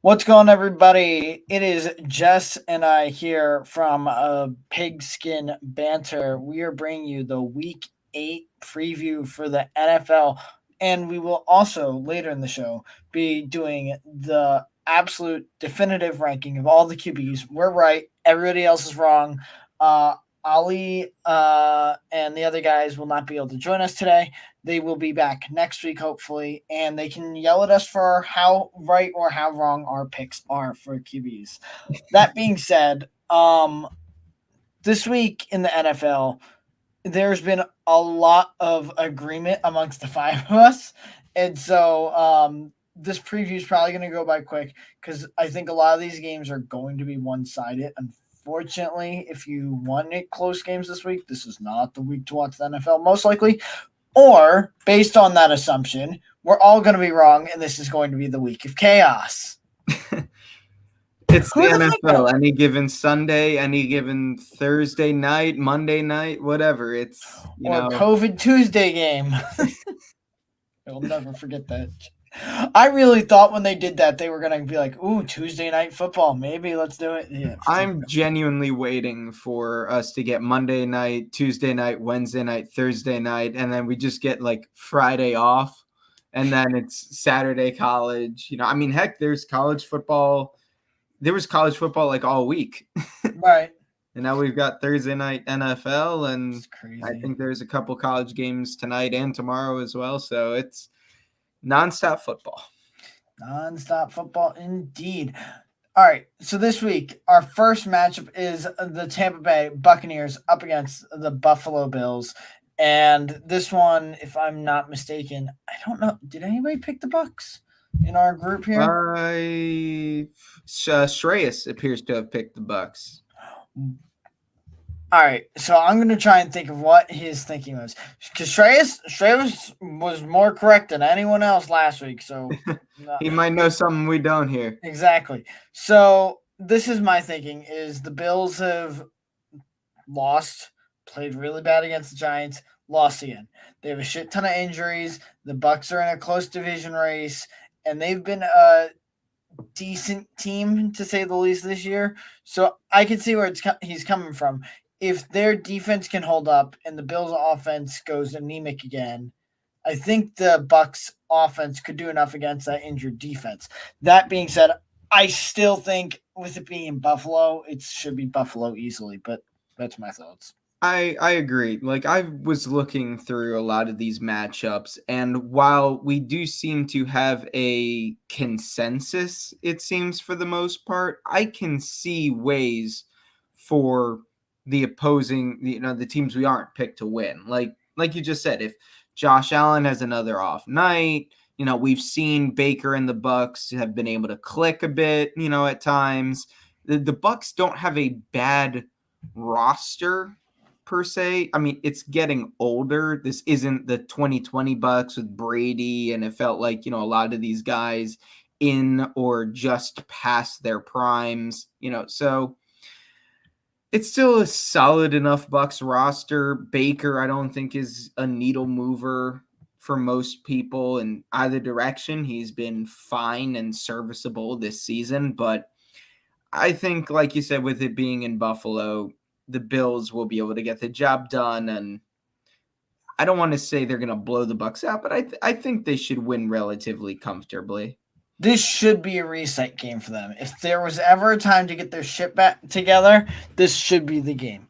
What's going on, everybody? It is Jess and I here from Pigskin Banter. We are bringing you the Week 8 preview for the NFL, and we will also, later in the show, be doing the absolute definitive ranking of all the QBs. We're right, everybody else is wrong. Ali and the other guys will not be able to join us today. They will be back next week, hopefully, and they can yell at us for how right or how wrong our picks are for QBs. That being said, this week in the NFL, there's been a lot of agreement amongst the five of us, and so this preview is probably going to go by quick because I think a lot of these games are going to be one-sided. Unfortunately, if you wanted close games this week, this is not the week to watch the NFL, most likely. Or, based on that assumption, we're all going to be wrong, and this is going to be the week of chaos. It's the Who'd have think NFL. that? Any given Sunday, any given Thursday night, Monday night, whatever. It's, Or COVID Tuesday game. I'll never forget that. I really thought when they did that, they were going to be like, ooh, Tuesday night football. Maybe let's do it. Yeah. I'm genuinely waiting for us to get Monday night, Tuesday night, Wednesday night, Thursday night, and then we just get like Friday off, and then it's Saturday college. I mean, heck, there's college football. There was college football like all week. Right. And now we've got Thursday night NFL, and It's crazy. I think there's a couple college games tonight and tomorrow as well. So it's nonstop football. Nonstop football, indeed. All right, so this week, our first matchup is the Tampa Bay Buccaneers up against the Buffalo Bills. And this one, if I'm not mistaken, I don't know. Did anybody pick the Bucks in our group here? Shreyas appears to have picked the Bucks. All right, so I'm going to try and think of what his thinking was. Because Shreyas was more correct than anyone else last week, so... He might know something we don't here. Exactly. So this is my thinking, is the Bills have lost, played really bad against the Giants, lost again. They have a shit ton of injuries. The Bucks are in a close division race, and they've been a decent team, to say the least, this year. So I can see where he's coming from. If their defense can hold up and the Bills' offense goes anemic again, I think the Bucks' offense could do enough against that injured defense. That being said, I still think with it being in Buffalo, it should be Buffalo easily, but that's my thoughts. I agree. Like, I was looking through a lot of these matchups, and while we do seem to have a consensus, it seems for the most part, I can see ways for the opposing, the teams we aren't picked to win. Like you just said, if Josh Allen has another off night, we've seen Baker and the Bucks have been able to click a bit, at times. The Bucks don't have a bad roster per se. I mean, it's getting older. This isn't the 2020 Bucks with Brady, and it felt like, a lot of these guys in or just past their primes, so it's still a solid enough Bucks roster. Baker, I don't think, is a needle mover for most people in either direction. He's been fine and serviceable this season, but I think, like you said, with it being in Buffalo, the Bills will be able to get the job done, and I don't want to say they're going to blow the Bucks out, but I think they should win relatively comfortably. This should be a reset game for them. If there was ever a time to get their shit back together, this should be the game.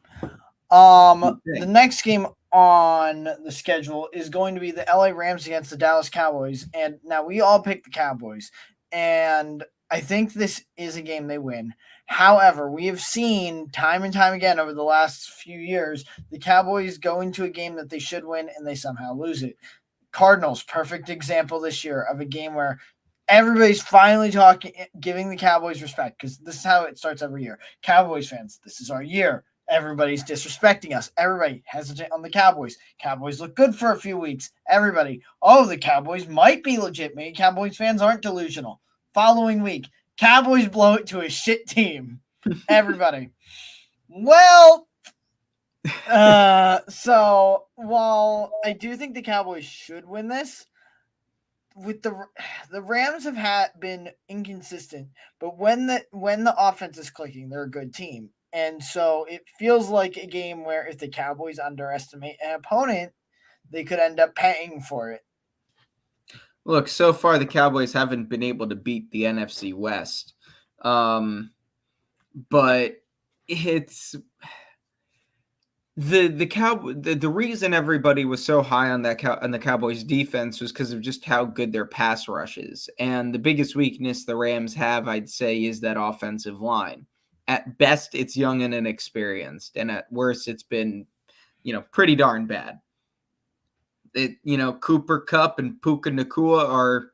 The next game on the schedule is going to be the LA Rams against the Dallas Cowboys, and now we all picked the Cowboys, and I think this is a game they win. However, we have seen time and time again over the last few years the Cowboys go into a game that they should win and they somehow lose it. Cardinals, perfect example this year of a game where everybody's finally giving the Cowboys respect, because this is how it starts every year. Cowboys fans, this is our year. Everybody's disrespecting us. Everybody hesitant on the Cowboys. Cowboys look good for a few weeks. Everybody, the Cowboys might be legit. Maybe Cowboys fans aren't delusional. Following week, Cowboys blow it to a shit team. Everybody. Well, so while I do think the Cowboys should win this, with the Rams have been inconsistent, but when the offense is clicking, they're a good team. And so it feels like a game where if the Cowboys underestimate an opponent, they could end up paying for it. Look, so far the Cowboys haven't been able to beat the NFC West. But it's the reason everybody was so high on on the Cowboys defense was because of just how good their pass rush is. And the biggest weakness the Rams have, I'd say, is that offensive line. At best, it's young and inexperienced, and at worst, it's been, pretty darn bad. Cooper Kupp and Puka Nacua are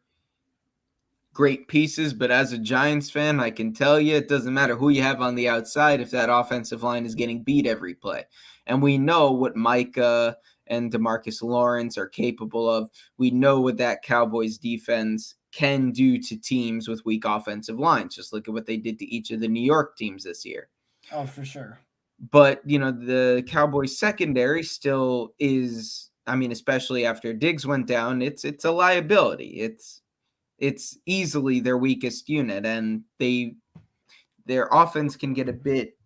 great pieces, but as a Giants fan, I can tell you it doesn't matter who you have on the outside if that offensive line is getting beat every play. And we know what Micah and DeMarcus Lawrence are capable of. We know what that Cowboys defense can do to teams with weak offensive lines. Just look at what they did to each of the New York teams this year. Oh, for sure. But, the Cowboys secondary still is, especially after Diggs went down, it's a liability. It's easily their weakest unit, and their offense can get a bit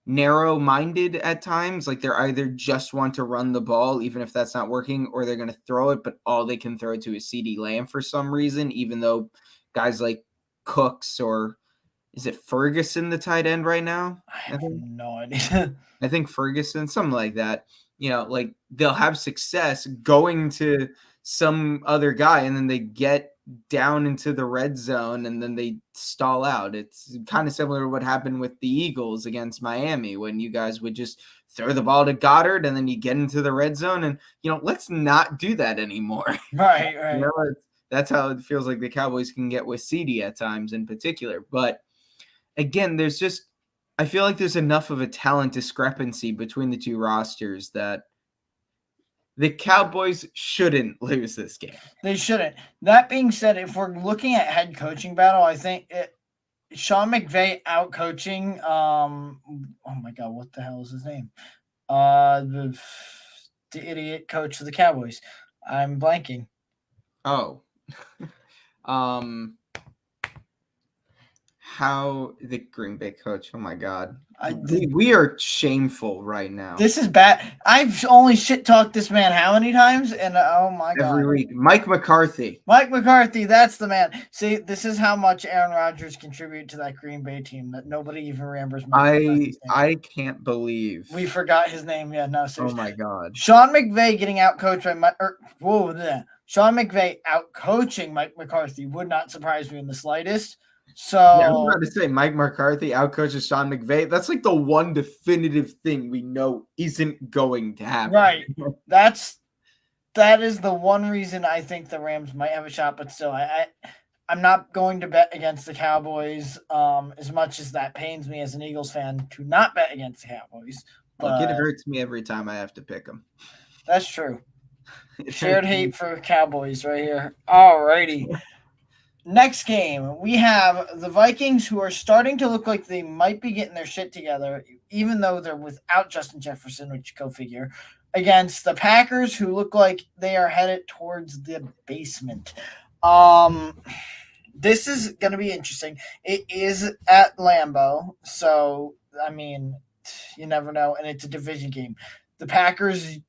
narrow-minded at times. Like they're either just want to run the ball, even if that's not working, or they're going to throw it, but all they can throw it to is CeeDee Lamb for some reason, even though guys like Cooks or is it Ferguson, the tight end right now? I have no idea. I think Ferguson, something like that. Like they'll have success going to some other guy, and then they get down into the red zone and then they stall out. It's kind of similar to what happened with the Eagles against Miami when you guys would just throw the ball to Goddard and then you get into the red zone, and let's not do that anymore. Right. That's how it feels like the Cowboys can get with CeeDee at times in particular. But again, I feel like there's enough of a talent discrepancy between the two rosters that the Cowboys shouldn't lose this game. They shouldn't. That being said, if we're looking at head coaching battle, I think Sean McVay out coaching. Oh my God, what the hell is his name? The idiot coach of the Cowboys. I'm blanking. Oh, how the Green Bay coach? Oh my God, we are shameful right now. This is bad. I've only shit talked this man how many times? And oh my God, every week. Mike McCarthy. Mike McCarthy, that's the man. See, this is how much Aaron Rodgers contributed to that Green Bay team that nobody even remembers. I can't believe we forgot his name. Yeah, no, seriously. Oh my God, Sean McVay getting out coached by Sean McVay out coaching Mike McCarthy would not surprise me in the slightest. So yeah, I was about to say Mike McCarthy outcoaches Sean McVay. That's like the one definitive thing we know isn't going to happen. Right. That is the one reason I think the Rams might have a shot, but still, I'm not going to bet against the Cowboys. As much as that pains me as an Eagles fan to not bet against the Cowboys. Look, it hurts me every time I have to pick them. That's true. Shared hate for Cowboys right here. Alrighty. Next game, we have the Vikings, who are starting to look like they might be getting their shit together, even though they're without Justin Jefferson, which go figure, against the Packers, who look like they are headed towards the basement. This is going to be interesting. It is at Lambeau, so, you never know, and it's a division game. The Packers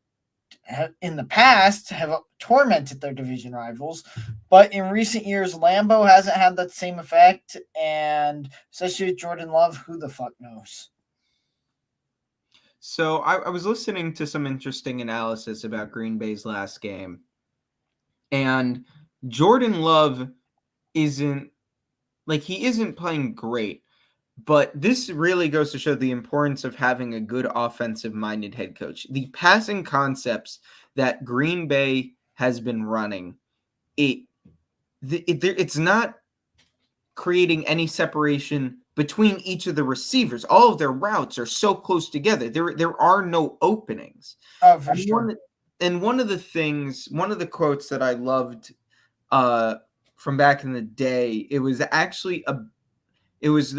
in the past have tormented their division rivals, but in recent years Lambeau hasn't had that same effect, and especially with Jordan Love, who the fuck knows. So I was listening to some interesting analysis about Green Bay's last game, and Jordan Love isn't playing great, but this really goes to show the importance of having a good offensive-minded head coach. The passing concepts that Green Bay has been running, it's not creating any separation between each of the receivers. All of their routes are so close together. There are no openings. Oh, for sure. And one of the quotes that I loved from back in the day, it was the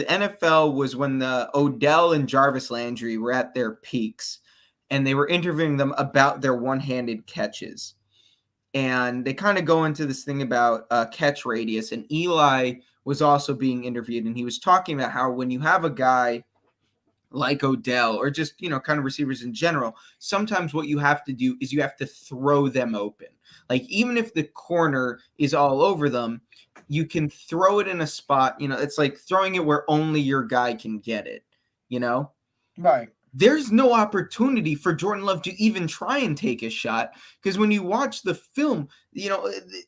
NFL was when the Odell and Jarvis Landry were at their peaks, and they were interviewing them about their one-handed catches. and they kind of go into this thing about catch radius. And Eli was also being interviewed, and he was talking about how when you have a guy like Odell or just, kind of receivers in general, sometimes what you have to do is you have to throw them open. Like, even if the corner is all over them, you can throw it in a spot, it's like throwing it where only your guy can get it, Right. There's no opportunity for Jordan Love to even try and take a shot, because when you watch the film,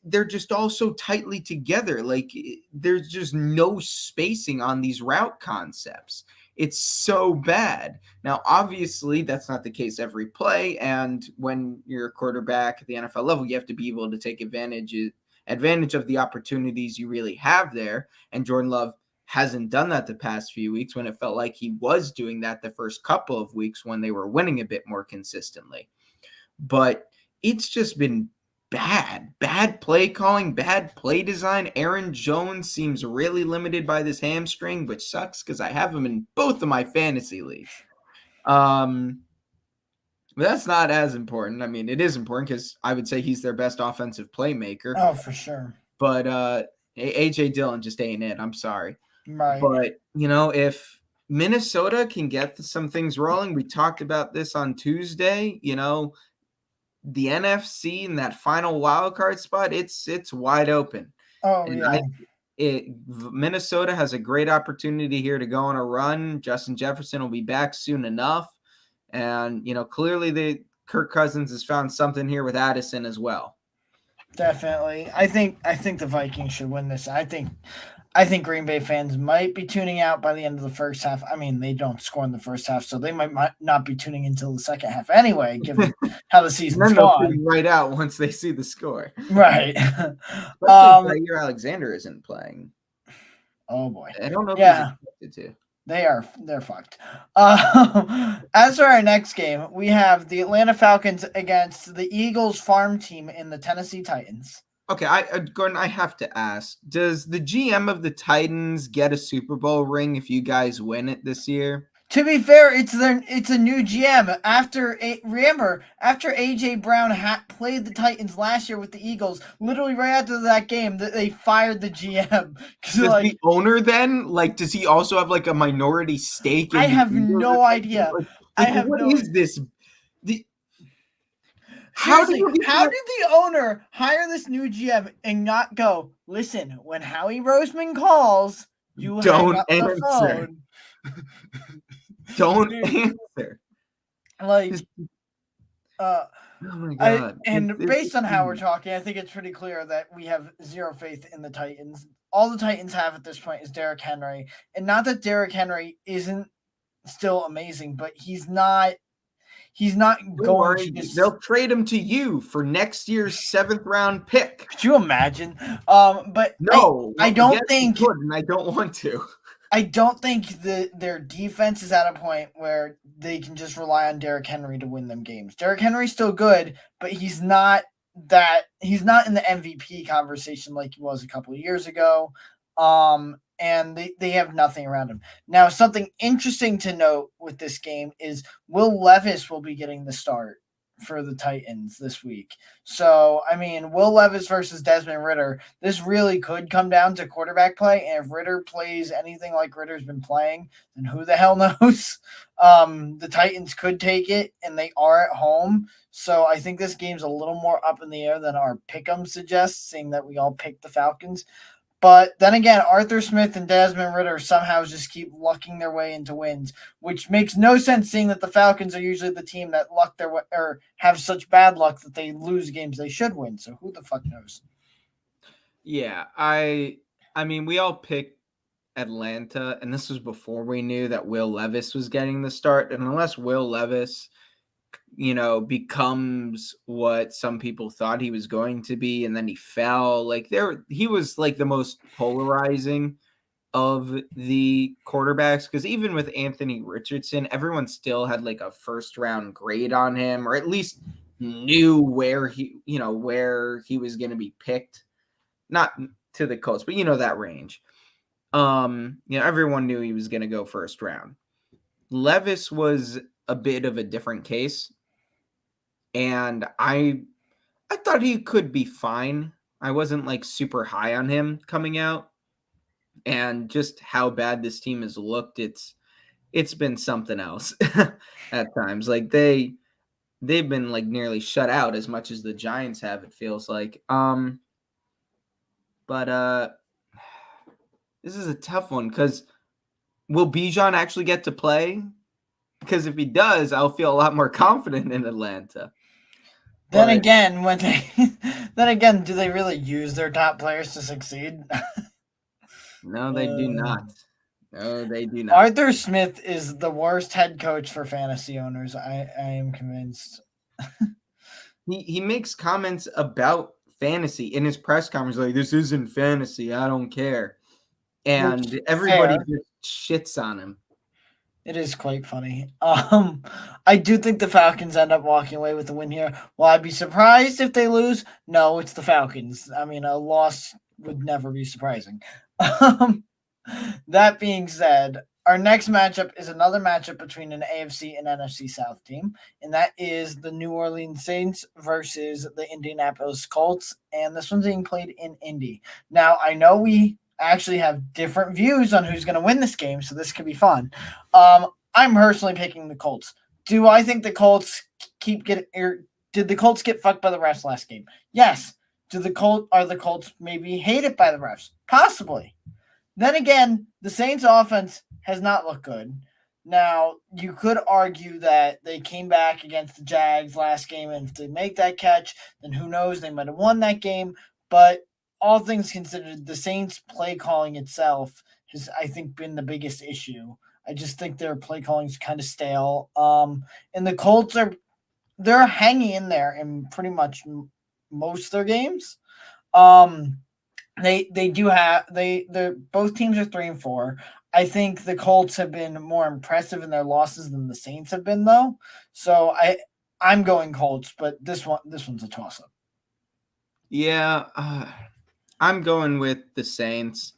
they're just all so tightly together. Like, there's just no spacing on these route concepts. It's so bad. Now, obviously, that's not the case every play, and when you're a quarterback at the NFL level, you have to be able to take advantage of the opportunities you really have there, and Jordan Love hasn't done that the past few weeks, when it felt like he was doing that the first couple of weeks when they were winning a bit more consistently. But it's just been bad play calling, bad play design. Aaron Jones seems really limited by this hamstring, which sucks because I have him in both of my fantasy leagues. But that's not as important. I mean, it is important because I would say he's their best offensive playmaker. Oh, for sure. But AJ Dillon just ain't it. I'm sorry. Right. But, if Minnesota can get some things rolling, we talked about this on Tuesday, the NFC in that final wild card spot, it's wide open. Oh, And yeah. Minnesota has a great opportunity here to go on a run. Justin Jefferson will be back soon enough. And, clearly Kirk Cousins has found something here with Addison as well. Definitely. I think the Vikings should win this. I think Green Bay fans might be tuning out by the end of the first half. I mean, they don't score in the first half, so they might not be tuning until the second half anyway, given how the season's and then they'll gone. tune right out once they see the score. Right. Especially Jair Alexander isn't playing. Oh boy. I don't know if he's expected to. They're fucked. As for our next game, we have the Atlanta Falcons against the Eagles farm team in the Tennessee Titans. Okay, Gordon, I have to ask, does the GM of the Titans get a Super Bowl ring if you guys win it this year? To be fair, it's a new GM. After AJ Brown played the Titans last year with the Eagles, literally right after that game, they fired the GM. Does the owner then, does he also have a minority stake? I have no idea. What is this? Seriously, how did the owner hire this new GM and not go, listen, when Howie Roseman calls, you don't hang up answer. the phone. Don't answer. Oh my God. Based on how we're talking, I think it's pretty clear that we have zero faith in the Titans. All the Titans have at this point is Derrick Henry. And not that Derrick Henry isn't still amazing, but he's not going to they'll trade him to you for next year's 7th round pick. Could you imagine? But no, I don't think could, and I don't want to. I don't think their defense is at a point where they can just rely on Derrick Henry to win them games. Derrick Henry's still good, but he's not in the MVP conversation like he was a couple of years ago. And they have nothing around him. Now, something interesting to note with this game is Will Levis will be getting the start for the Titans this week. So, I mean, Will Levis versus Desmond Ridder, this really could come down to quarterback play. And if Ridder plays anything like Ridder's been playing, then who the hell knows? The Titans could take it, and they are at home. So I think this game's a little more up in the air than our pick'em suggests, seeing that we all picked the Falcons. But then again, Arthur Smith and Desmond Ridder somehow just keep lucking their way into wins, which makes no sense, seeing that the Falcons are usually the team that luck their way or have such bad luck that they lose games they should win. So who the fuck knows? Yeah, I mean, we all picked Atlanta, and this was before we knew that Will Levis was getting the start. And unless Will Levis, becomes what some people thought he was going to be, and then he fell, he was the most polarizing of the quarterbacks, because even with Anthony Richardson, everyone still had a first round grade on him, or at least knew where he was going to be picked, not to the Colts, but that range. Everyone knew he was going to go first round. Levis was a bit of a different case. And I I thought he could be fine. I wasn't like super high on him coming out, and just how bad this team has looked, it's been something else at times. Like they've been like nearly shut out as much as the Giants have, it feels like. But this is a tough one because will Bijan actually get to play? Because if he does, I'll feel a lot more confident in Atlanta. Then But again, when they, then again, do they really use their top players to succeed? no, they do not. No, they do not. Arthur Smith is the worst head coach for fantasy owners. I am convinced. He makes comments about fantasy in his press conference, like, this isn't fantasy, I don't care. Which, And everybody fair. just shits on him. It is quite funny. I do think the Falcons end up walking away with the win here. Will I be surprised if they lose? No, it's the Falcons. I mean, a loss would never be surprising. Um, that being said, our next matchup is another matchup between an AFC and NFC South team, and that is the New Orleans Saints versus the Indianapolis Colts. And this one's being played in Indy. Now, I know we actually have different views on who's going to win this game, so this could be fun. I'm personally picking the Colts. Do I think the Colts keep getting? Did the Colts get fucked by the refs last game? Yes. Are the Colts maybe hated by the refs? Possibly. Then again, the Saints' offense has not looked good. Now, you could argue that they came back against the Jags last game, and if they make that catch, then who knows? They might have won that game. But all things considered, the Saints' play calling itself has, I think, been the biggest issue. I just think their play calling is kind of stale. And the Colts they're hanging in there in pretty much most of their games. They do have they're both teams are 3-4. I think the Colts have been more impressive in their losses than the Saints have been, though. So I'm going Colts, but this one's a toss up. Yeah, I'm going with the Saints.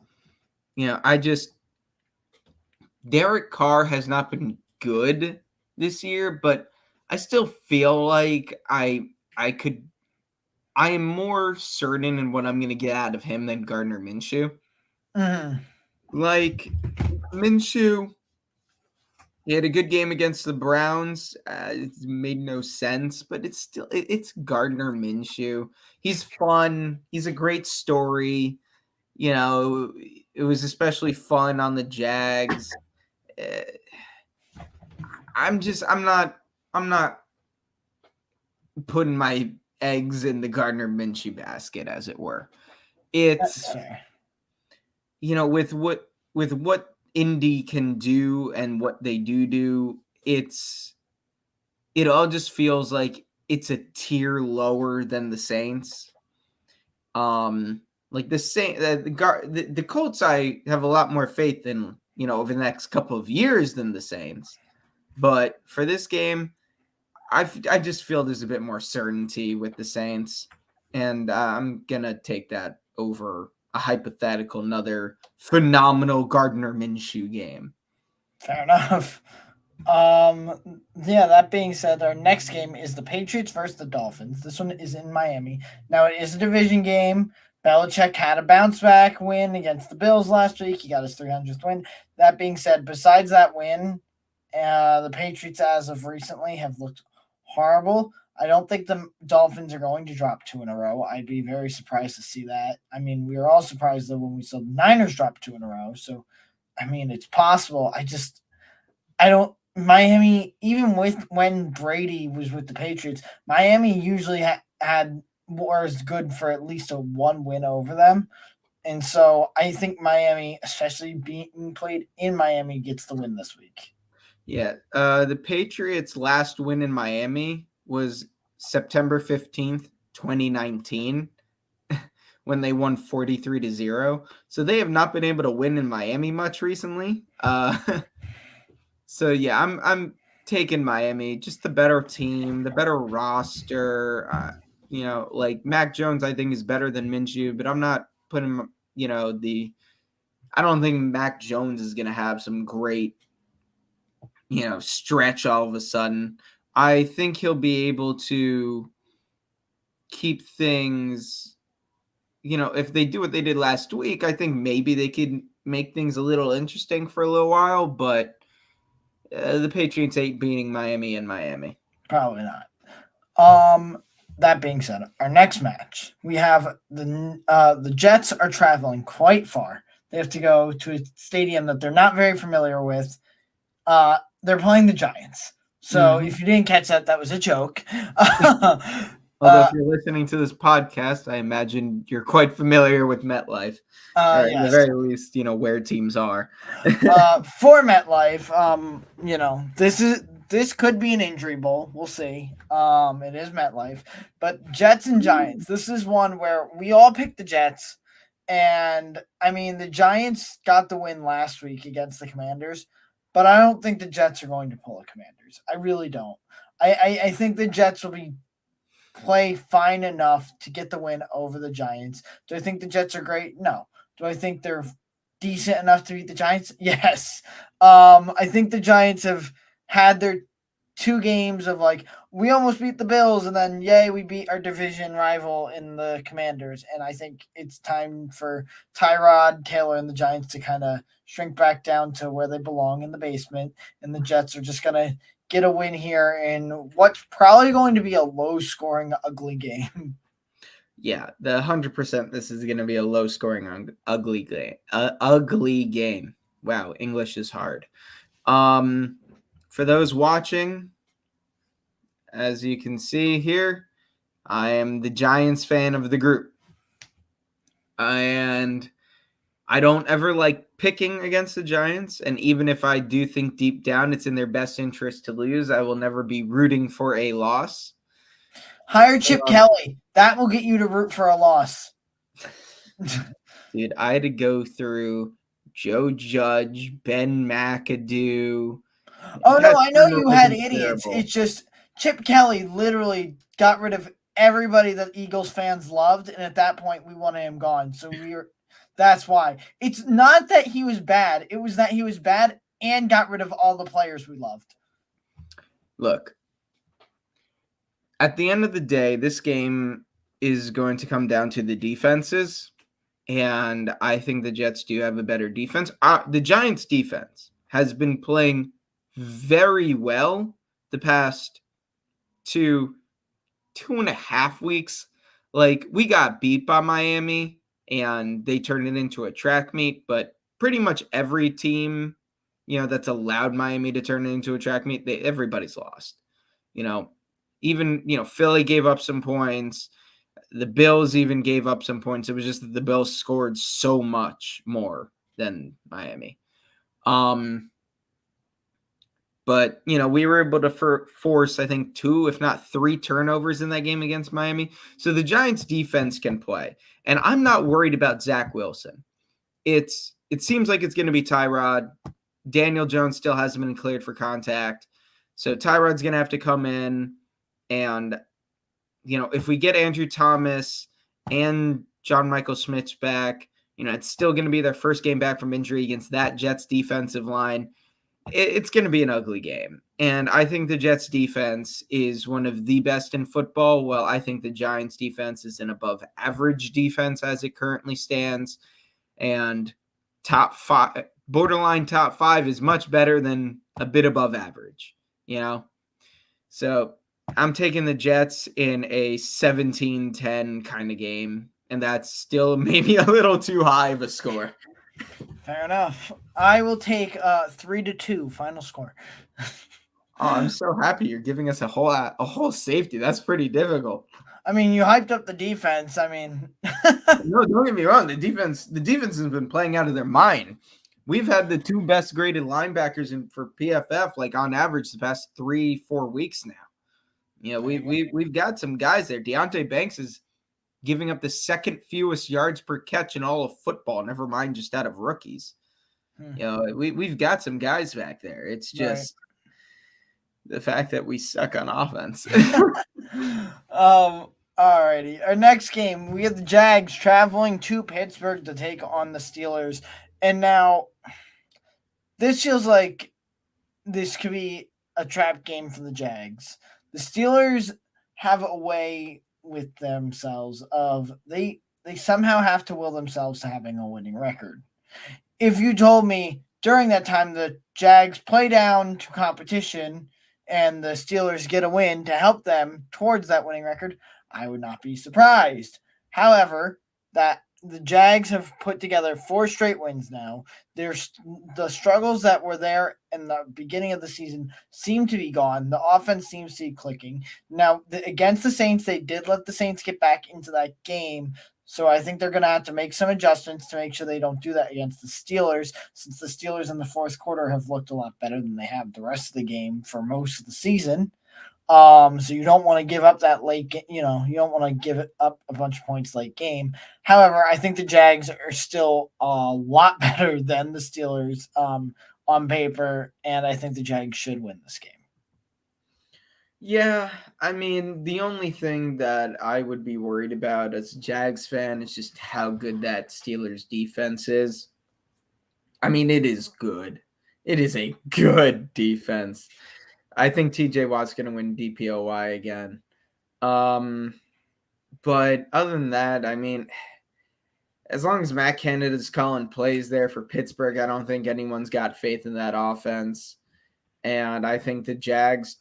Derek Carr has not been good this year, but I still feel like I am more certain in what I'm going to get out of him than Gardner Minshew. Mm-hmm. Like Minshew, he had a good game against the Browns. It made no sense, but it's Gardner Minshew. He's fun. He's a great story. It was especially fun on the Jags. I'm not putting my eggs in the Gardner Minshew basket, as it were. It's with what Indy can do and what they do, it all just feels like it's a tier lower than the Saints. Like the Colts, I have a lot more faith in, over the next couple of years than the Saints. But for this game, I just feel there's a bit more certainty with the Saints, and I'm gonna take that over a hypothetical another phenomenal Gardner Minshew game. Fair enough. Yeah, that being said, our next game is the Patriots versus the Dolphins. This one is in Miami. Now, it is a division game. Belichick had a bounce back win against the Bills last week. He got his 300th win. That being said, besides that win, the Patriots, as of recently, have looked horrible. I don't think the Dolphins are going to drop two in a row. I'd be very surprised to see that. I mean, we were all surprised, though, when we saw the Niners drop two in a row. So, I mean, it's possible. I don't. Miami, even with when Brady was with the Patriots, Miami usually had was good for at least a one win over them, and so I think Miami, especially being played in Miami, gets the win this week. Yeah, the Patriots' last win in Miami was September 15th, 2019, when they won 43-0. So they have not been able to win in Miami much recently. So yeah, I'm taking Miami, just the better team, the better roster. Like Mac Jones, I think is better than Minshew, but I'm not putting, I don't think Mac Jones is going to have some great, stretch all of a sudden. I think he'll be able to keep things, if they do what they did last week, I think maybe they could make things a little interesting for a little while, but the Patriots ain't beating Miami in Miami. Probably not. That being said, our next match, we have the Jets are traveling quite far. They have to go to a stadium that they're not very familiar with. They're playing the Giants. So Mm-hmm. if you didn't catch that, that was a joke. Although if you're listening to this podcast, I imagine you're quite familiar with MetLife, or at the Yes. very least, where teams are. For MetLife, this could be an injury bowl. We'll see. It is MetLife, but Jets and Giants. This is one where we all picked the Jets, and I mean the Giants got the win last week against the Commanders, but I don't think the Jets are going to pull the Commanders. I really don't. I think the Jets will play fine enough to get the win over the Giants. Do I think the Jets are great? No. Do I think they're decent enough to beat the Giants? Yes. I think the Giants have had their 2 games of like we almost beat the Bills and then yay we beat our division rival in the Commanders, and I think it's time for Tyrod Taylor and the Giants to kind of shrink back down to where they belong in the basement, and the Jets are just gonna get a win here in what's probably going to be a low-scoring, ugly game. Yeah, the 100%. This is going to be a low-scoring, ugly game. Ugly game. Wow, English is hard. For those watching, as you can see here, I am the Giants fan of the group, and I don't ever like picking against the Giants. And even if I do think deep down it's in their best interest to lose, I will never be rooting for a loss. Hire Chip Kelly. That will get you to root for a loss. Dude, I had to go through Joe Judge, Ben McAdoo. Oh no, Pat I know Turner you had wasn't idiots. terrible. It's just Chip Kelly literally got rid of everybody that Eagles fans loved, and at that point we wanted him gone. So that's why. It's not that he was bad, it was that he was bad and got rid of all the players we loved. Look, at the end of the day, this game is going to come down to the defenses, and I think the Jets do have a better defense. The Giants' defense has been playing very well the past 2.5 weeks. Like, we got beat by Miami, and they turned it into a track meet, but pretty much every team, that's allowed Miami to turn it into a track meet, everybody's lost. Even, Philly gave up some points. The Bills even gave up some points. It was just that the Bills scored so much more than Miami. But, we were able to force, I think, 2, if not 3 turnovers in that game against Miami. So the Giants' defense can play. And I'm not worried about Zach Wilson. It seems like it's going to be Tyrod. Daniel Jones still hasn't been cleared for contact. So Tyrod's going to have to come in. And, if we get Andrew Thomas and John Michael Schmitz back, it's still going to be their first game back from injury against that Jets defensive line. It's going to be an ugly game. And I think the Jets defense is one of the best in football. Well, I think the Giants defense is an above average defense as it currently stands. And borderline top 5 is much better than a bit above average, So I'm taking the Jets in a 17-10 kind of game. And that's still maybe a little too high of a score. Fair enough. I will take 3-2 final score. Oh, I'm so happy you're giving us a whole safety. That's pretty difficult. I mean, you hyped up the defense. I mean, no, don't get me wrong. The defense has been playing out of their mind. We've had the 2 best graded linebackers for PFF, like on average, the past 3-4 weeks now. We've got some guys there. Deonte Banks is giving up the second fewest yards per catch in all of football, never mind just out of rookies. We've got some guys back there. It's just the fact that we suck on offense. Alrighty. Our next game, we have the Jags traveling to Pittsburgh to take on the Steelers. And now, this feels like this could be a trap game for the Jags. The Steelers have a way with themselves of they somehow have to will themselves to having a winning record. If you told me during that time the Jags play down to competition and the Steelers get a win to help them towards that winning record, I would not be surprised. However, that the Jags have put together 4 straight wins now. There's the struggles that were there in the beginning of the season seem to be gone. The offense seems to be clicking. Now, against the Saints, they did let the Saints get back into that game, so I think they're going to have to make some adjustments to make sure they don't do that against the Steelers, since the Steelers in the fourth quarter have looked a lot better than they have the rest of the game for most of the season. So you don't want to give up that you don't want to give it up a bunch of points late game. However, I think the Jags are still a lot better than the Steelers on paper, and I think the Jags should win this game. Yeah, I mean, the only thing that I would be worried about as a Jags fan is just how good that Steelers defense is. I mean, it is good. It is a good defense. I think TJ Watt's going to win DPOY again. But other than that, I mean, as long as Matt Canada's calling plays there for Pittsburgh, I don't think anyone's got faith in that offense. And I think the Jags,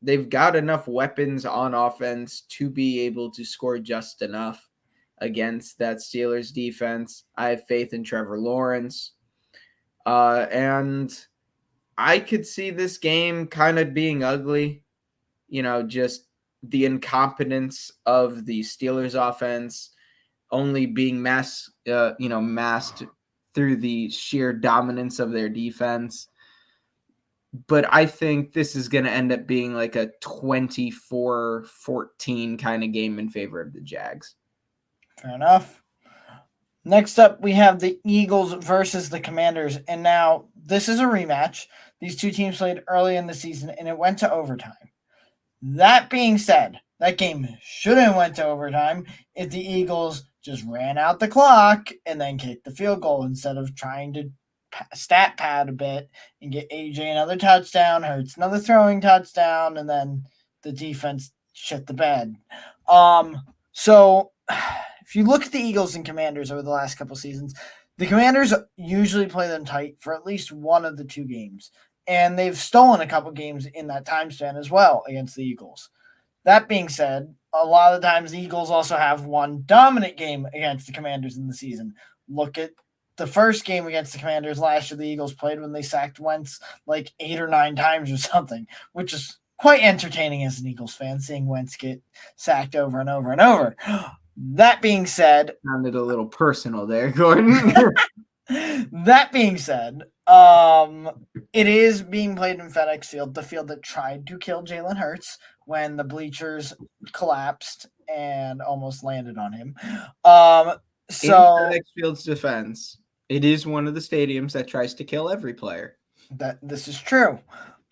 they've got enough weapons on offense to be able to score just enough against that Steelers defense. I have faith in Trevor Lawrence. And I could see this game kind of being ugly, just the incompetence of the Steelers offense only being masked through the sheer dominance of their defense. But I think this is going to end up being like a 24-14 kind of game in favor of the Jags. Fair enough. Next up, we have the Eagles versus the Commanders. And now this is a rematch. These two teams played early in the season, and it went to overtime. That being said, that game should have went to overtime if the Eagles just ran out the clock and then kicked the field goal instead of trying to stat pad a bit and get AJ another touchdown, Hurts another throwing touchdown, and then the defense shit the bed. So if you look at the Eagles and Commanders over the last couple seasons, the Commanders usually play them tight for at least one of the two games, and they've stolen a couple games in that time span as well against the Eagles. That being said, a lot of the times the Eagles also have one dominant game against the Commanders in the season. Look at the first game against the Commanders last year the Eagles played when they sacked Wentz like 8 or 9 times or something, which is quite entertaining as an Eagles fan, seeing Wentz get sacked over and over and over. That being said, sounded a little personal there, Gordon. That being said, it is being played in FedEx Field, the field that tried to kill Jalen Hurts when the bleachers collapsed and almost landed on him. In FedEx Field's defense, it is one of the stadiums that tries to kill every player. This is true.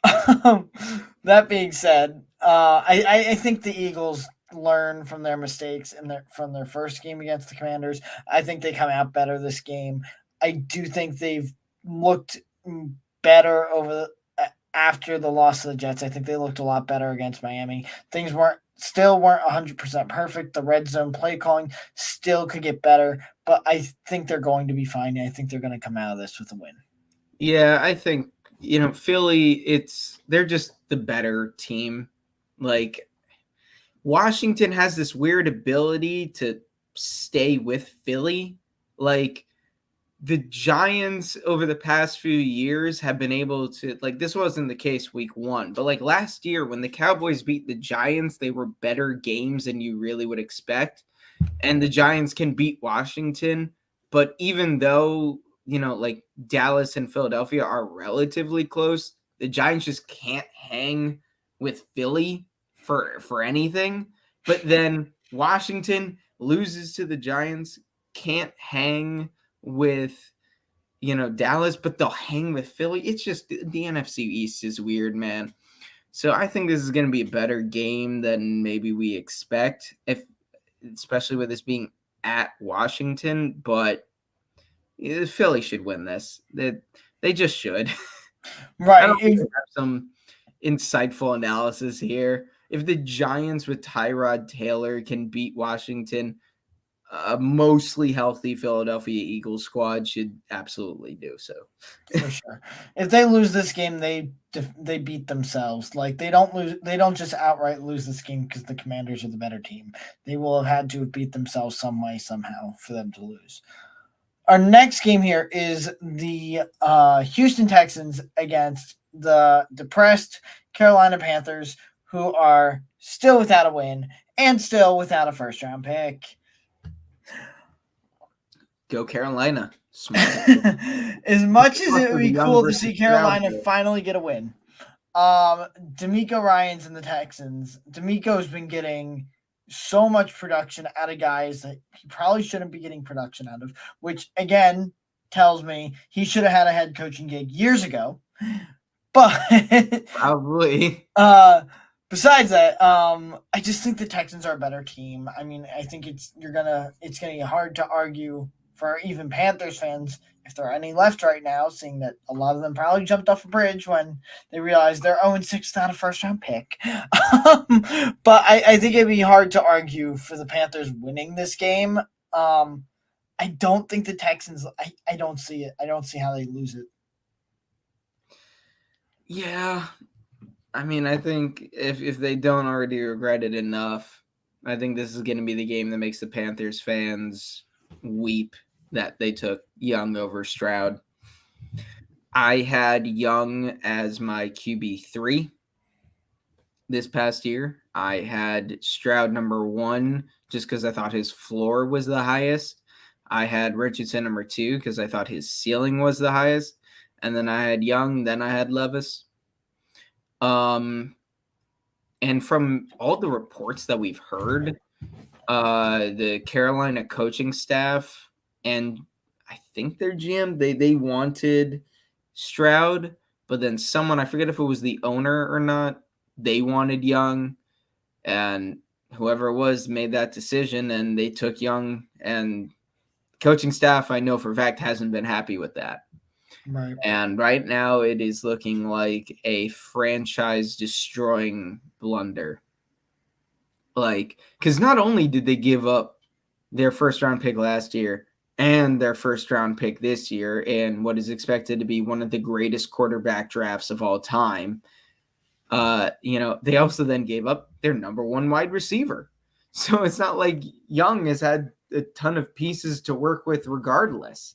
That being said, I think the Eagles learn from their mistakes from their first game against the Commanders. I think they come out better this game. I do think they've looked better after the loss of the Jets. I think they looked a lot better against Miami. Things weren't 100% perfect. The red zone play calling still could get better, but I think they're going to be fine. I think they're going to come out of this with a win. Yeah, I think, Philly, they're just the better team. Like, Washington has this weird ability to stay with Philly. Like, the Giants over the past few years have been able to, like, this wasn't the case week 1, but like last year when the Cowboys beat the Giants, they were better games than you really would expect. And the Giants can beat Washington, but even though, like Dallas and Philadelphia are relatively close, the Giants just can't hang with Philly for anything. But then Washington loses to the Giants, can't hang with Dallas, but they'll hang with Philly. It's just the NFC East is weird, man. So I think this is going to be a better game than maybe we expect, especially with this being at Washington. But Philly should win this. They just should. Right. I don't have some insightful analysis here. if the Giants with Tyrod Taylor can beat Washington, a mostly healthy Philadelphia Eagles squad should absolutely do so. For sure. If they lose this game, they beat themselves. Like they don't lose. They don't just outright lose this game because the Commanders are the better team. They will have had to have beat themselves some way somehow for them to lose. Our next game here is the Houston Texans against the depressed Carolina Panthers, who are still without a win and still without a first round pick. Go Carolina. As much as it would be cool to see Carolina Stroud. finally get a win, D'Amico Ryans and the Texans. D'Amico's been getting so much production out of guys that he probably shouldn't be getting production out of, which again tells me he should have had a head coaching gig years ago. But probably. Besides that, I just think the Texans are a better team. I mean, I think it's gonna be hard to argue for even Panthers fans, if there are any left right now, seeing that a lot of them probably jumped off a bridge when they realized they're 0-6 without a first-round pick. But I think it'd be hard to argue for the Panthers winning this game. I don't think the Texans – I don't see it. I don't see how they lose it. Yeah. I mean, I think if they don't already regret it enough, I think this is going to be the game that makes the Panthers fans weep that they took Young over Stroud. I had Young as my QB3 this past year. I had Stroud number 1 just because I thought his floor was the highest. I had Richardson number 2 because I thought his ceiling was the highest. And then I had Young, then I had Levis. And from all the reports that we've heard, the Carolina coaching staff and I think their GM, they wanted Stroud, but then someone, I forget if it was the owner or not, they wanted Young, and whoever it was made that decision, and they took Young, and coaching staff, I know for a fact, hasn't been happy with that. Right. And right now it is looking like a franchise-destroying blunder. Like, because not only did they give up their first-round pick last year and their first-round pick this year in what is expected to be one of the greatest quarterback drafts of all time, they also then gave up their number 1 wide receiver. So it's not like Young has had a ton of pieces to work with regardless.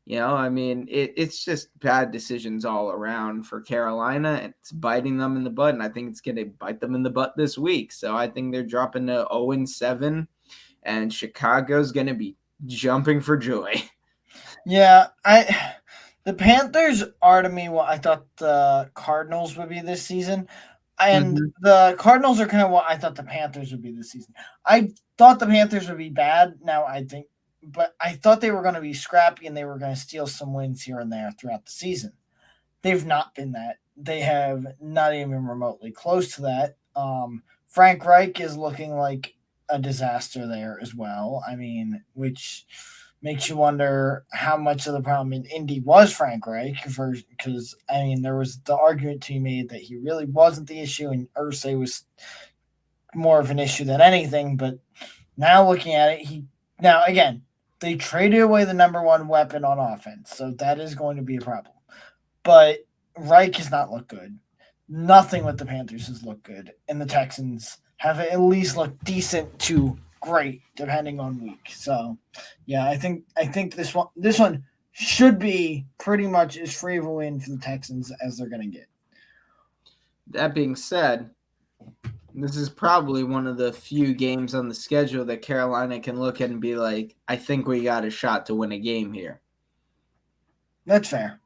I mean, it's just bad decisions all around for Carolina. It's biting them in the butt, and I think it's going to bite them in the butt this week. So I think they're dropping to 0-7, and Chicago's going to be jumping for joy. Yeah, the Panthers are to me what I thought the Cardinals would be this season. And the Cardinals are kind of what I thought the Panthers would be this season. I thought the Panthers would be bad. Now but I thought they were going to be scrappy and they were going to steal some wins here and there throughout the season. They've not been that. They have not even remotely close to that. Frank Reich is looking like a disaster there as well. I mean, which makes you wonder how much of the problem in Indy was Frank Reich, because I mean there was the argument to be made that he really wasn't the issue and Irsay was more of an issue than anything. But now looking at it, again they traded away the number 1 weapon on offense, so that is going to be a problem. But Reich has not looked good. Nothing with the Panthers has looked good, and the Texans have at least looked decent to great, depending on week. So, yeah, I think this one should be pretty much as free of a win for the Texans as they're going to get. That being said, this is probably one of the few games on the schedule that Carolina can look at and be like, I think we got a shot to win a game here. That's fair.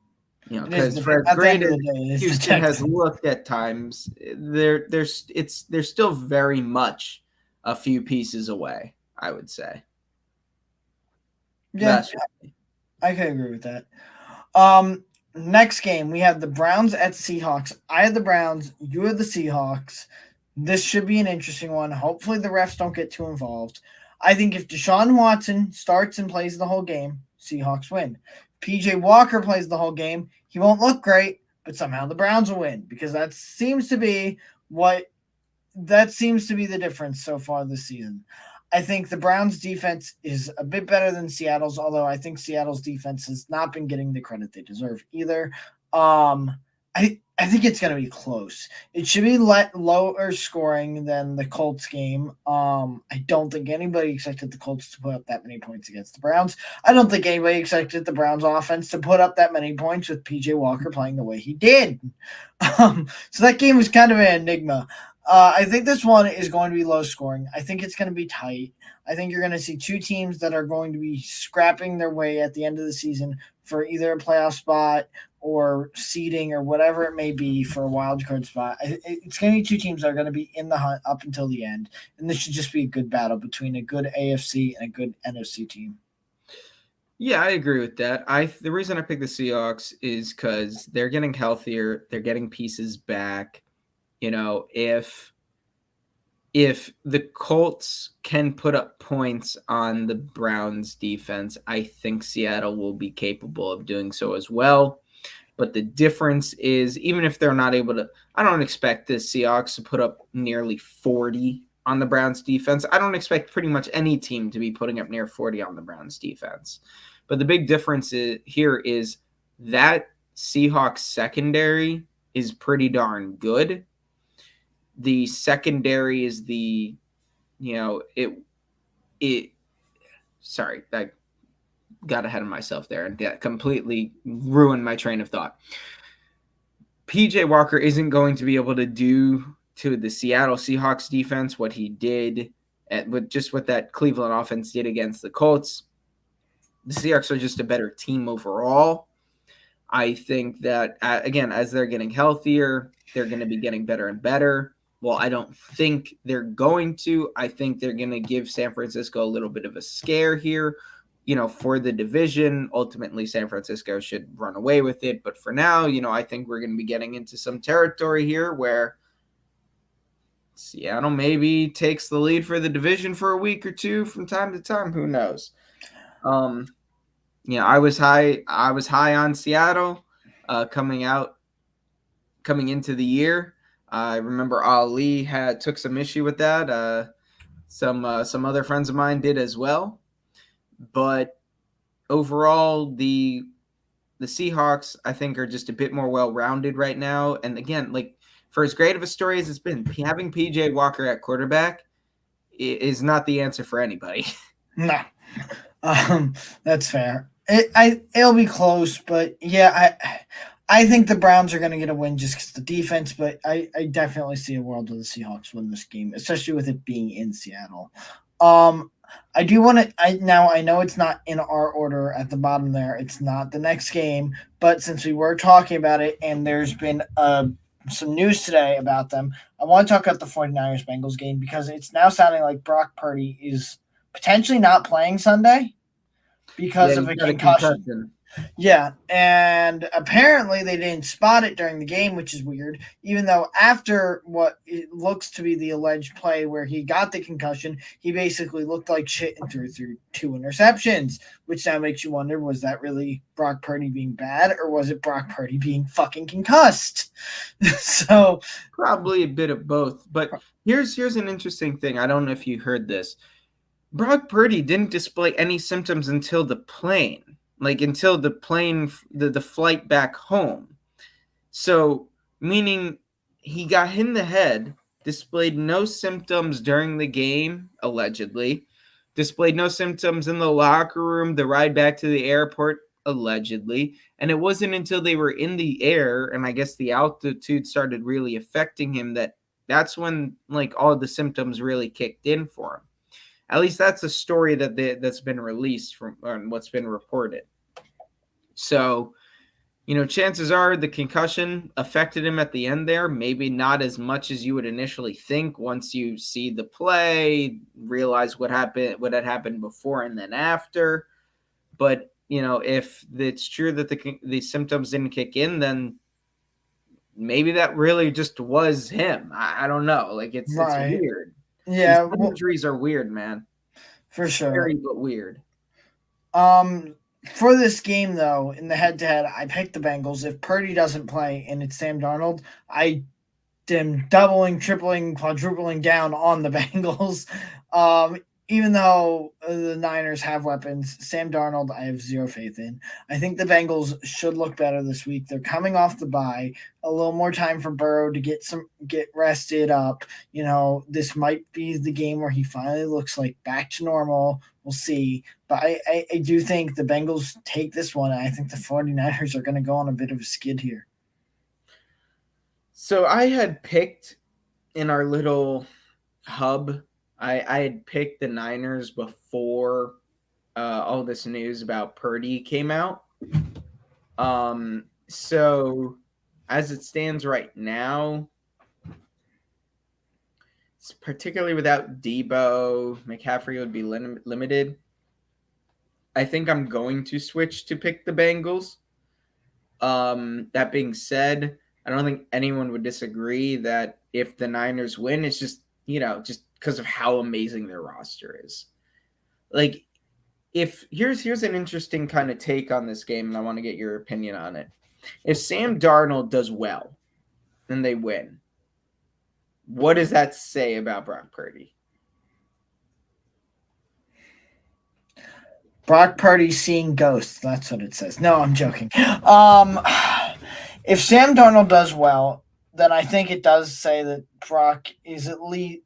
Because for as great as Houston has looked at times, they're still very much a few pieces away, I would say. Yeah, I can agree with that. Next game, we have the Browns at Seahawks. I have the Browns. You have the Seahawks. This should be an interesting one. Hopefully the refs don't get too involved. I think if Deshaun Watson starts and plays the whole game, Seahawks win. PJ Walker plays the whole game. He won't look great, but somehow the Browns will win because that seems to be what that seems to be the difference so far this season. I think the Browns' defense is a bit better than Seattle's, although I think Seattle's defense has not been getting the credit they deserve either. Um, I think it's going to be close. It should be lower scoring than the Colts game. I don't think anybody expected the Colts to put up that many points against the Browns. I don't think anybody expected the Browns offense to put up that many points with PJ Walker playing the way he did. So that game was kind of an enigma. I think this one is going to be low scoring. I think it's going to be tight. I think you're going to see two teams that are going to be scrapping their way at the end of the season for either a playoff spot or seeding or whatever it may be for a wild card spot. It's going to be two teams that are going to be in the hunt up until the end, and this should just be a good battle between a good AFC and a good NFC team. Yeah, I agree with that. The reason I picked the Seahawks is because they're getting healthier, they're getting pieces back. You know, if the Colts can put up points on the Browns defense, I think Seattle will be capable of doing so as well. But the difference is, even if they're not able to, I don't expect the Seahawks to put up nearly 40 on the Browns defense. I don't expect pretty much any team to be putting up near 40 on the Browns defense. But the big difference here is that Seahawks secondary is pretty darn good. The secondary is sorry, I got ahead of myself there and that completely ruined my train of thought. PJ Walker isn't going to be able to do to the Seattle Seahawks defense what he did what that Cleveland offense did against the Colts. The Seahawks are just a better team overall. I think that, again, as they're getting healthier, they're going to be getting better and better. Well, I don't think they're going to. I think they're going to give San Francisco a little bit of a scare here, for the division. Ultimately, San Francisco should run away with it. But for now, I think we're going to be getting into some territory here where Seattle maybe takes the lead for the division for a week or two from time to time. Who knows? I was high on Seattle coming into the year. I remember Ali took some issue with that. Some other friends of mine did as well. But overall, the Seahawks, I think, are just a bit more well-rounded right now. And again, for as great of a story as it's been, having PJ Walker at quarterback is not the answer for anybody. No, that's fair. It'll be close, but yeah, I think the Browns are going to get a win just because the defense. But I definitely see a world where the Seahawks win this game, especially with it being in Seattle. I do want to. I know it's not in our order at the bottom there. It's not the next game, but since we were talking about it, and there's been some news today about them, I want to talk about the 49ers Bengals game because it's now sounding like Brock Purdy is potentially not playing Sunday because of a concussion. Yeah, and apparently they didn't spot it during the game, which is weird, even though after what it looks to be the alleged play where he got the concussion, he basically looked like shit and threw 2 interceptions, which now makes you wonder, was that really Brock Purdy being bad, or was it Brock Purdy being fucking concussed? So probably a bit of both, but here's an interesting thing. I don't know if you heard this. Brock Purdy didn't display any symptoms until the plane. Until the plane, the flight back home. So, meaning he got hit in the head, displayed no symptoms during the game, allegedly, displayed no symptoms in the locker room, the ride back to the airport, allegedly, and it wasn't until they were in the air, and I guess the altitude started really affecting him, that's when, all the symptoms really kicked in for him. At least that's a story that's been released from what's been reported. So, chances are the concussion affected him at the end there. Maybe not as much as you would initially think once you see the play, realize what had happened before and then after. But, if it's true that the symptoms didn't kick in, then maybe that really just was him. I don't know. It's weird. Yeah, injuries are weird, man. For sure. Scary but weird. For this game though, in the head-to-head, I picked the Bengals. If Purdy doesn't play and it's Sam Darnold, I them doubling, tripling, quadrupling down on the Bengals. Um, Even though the Niners have weapons, Sam Darnold, I have zero faith in. I think the Bengals should look better this week. They're coming off the bye, a little more time for Burrow to get rested up. This might be the game where he finally looks like back to normal. We'll see. But I do think the Bengals take this one. And I think the 49ers are going to go on a bit of a skid here. So I had picked in our little hub, I had picked the Niners before all this news about Purdy came out. So as it stands right now, particularly without Debo, McCaffrey would be limited. I think I'm going to switch to pick the Bengals. That being said, I don't think anyone would disagree that if the Niners win, it's just because of how amazing their roster is. Like, if here's an interesting kind of take on this game, and I want to get your opinion on it. If Sam Darnold does well and they win, what does that say about Brock Purdy? Brock Purdy seeing ghosts. That's what it says. No, I'm joking. If Sam Darnold does well, then I think it does say that Brock is at least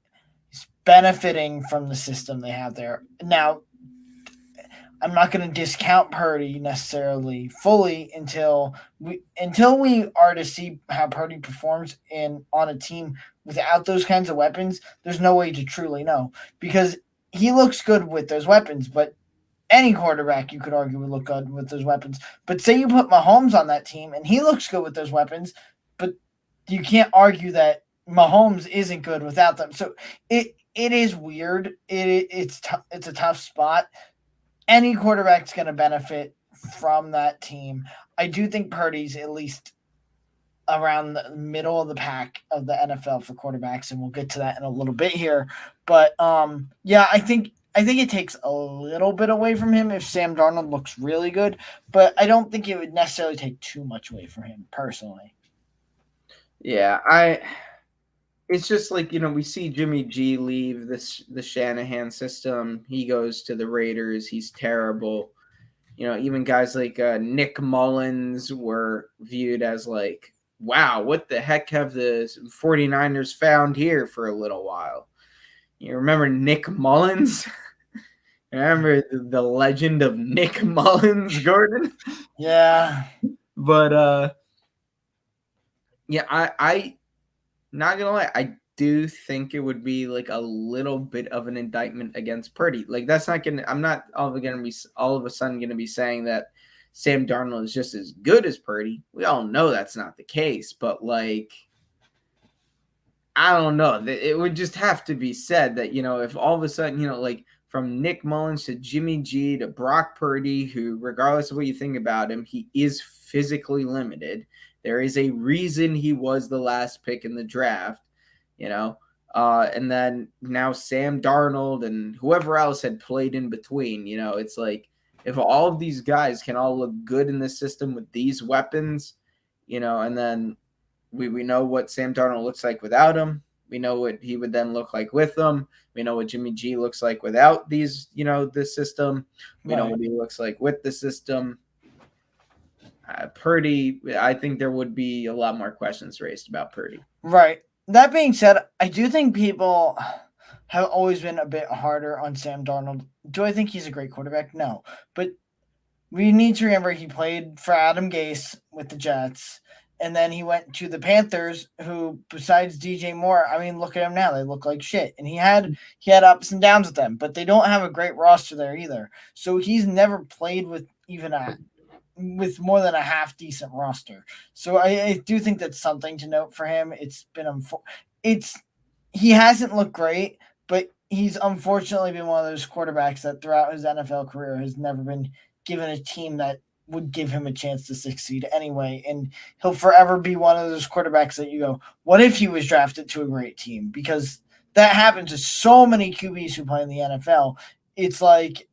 benefiting from the system they have there. Now, I'm not going to discount Purdy necessarily fully until we are to see how Purdy performs on a team without those kinds of weapons. There's no way to truly know, because he looks good with those weapons, but any quarterback, you could argue, would look good with those weapons. But say you put Mahomes on that team and he looks good with those weapons, but you can't argue that Mahomes isn't good without them. So it is weird. It's a tough spot. Any quarterback's going to benefit from that team. I do think Purdy's at least around the middle of the pack of the NFL for quarterbacks, and we'll get to that in a little bit here. But yeah, I think it takes a little bit away from him if Sam Darnold looks really good, but I don't think it would necessarily take too much away from him personally. Yeah, it's just like, we see Jimmy G leave the Shanahan system. He goes to the Raiders. He's terrible. Even guys like Nick Mullins were viewed as like, wow, what the heck have the 49ers found here for a little while? You remember Nick Mullins? Remember the legend of Nick Mullins, Gordon? Yeah. But yeah, I not gonna lie, I do think it would be like a little bit of an indictment against Purdy. Like, that's not gonna. I'm not all of a sudden gonna be saying that Sam Darnold is just as good as Purdy. We all know that's not the case, but like, I don't know. It would just have to be said that, if all of a sudden, like from Nick Mullins to Jimmy G to Brock Purdy, who, regardless of what you think about him, he is physically limited. There is a reason he was the last pick in the draft, and then now Sam Darnold and whoever else had played in between, it's like, if all of these guys can all look good in this system with these weapons, and then we know what Sam Darnold looks like without him. We know what he would then look like with them. We know what Jimmy G looks like without these, this system. We know what he looks like with the system. Purdy, I think there would be a lot more questions raised about Purdy. Right. That being said, I do think people have always been a bit harder on Sam Darnold. Do I think he's a great quarterback? No. But we need to remember he played for Adam Gase with the Jets, and then he went to the Panthers, who, besides DJ Moore, I mean, look at him now. They look like shit. And he had ups and downs with them, but they don't have a great roster there either. So he's never played with with more than a half decent roster. So I do think that's something to note for him. He hasn't looked great, but he's unfortunately been one of those quarterbacks that throughout his NFL career has never been given a team that would give him a chance to succeed anyway. And he'll forever be one of those quarterbacks that you go, what if he was drafted to a great team? Because that happens to so many QBs who play in the NFL. It's like,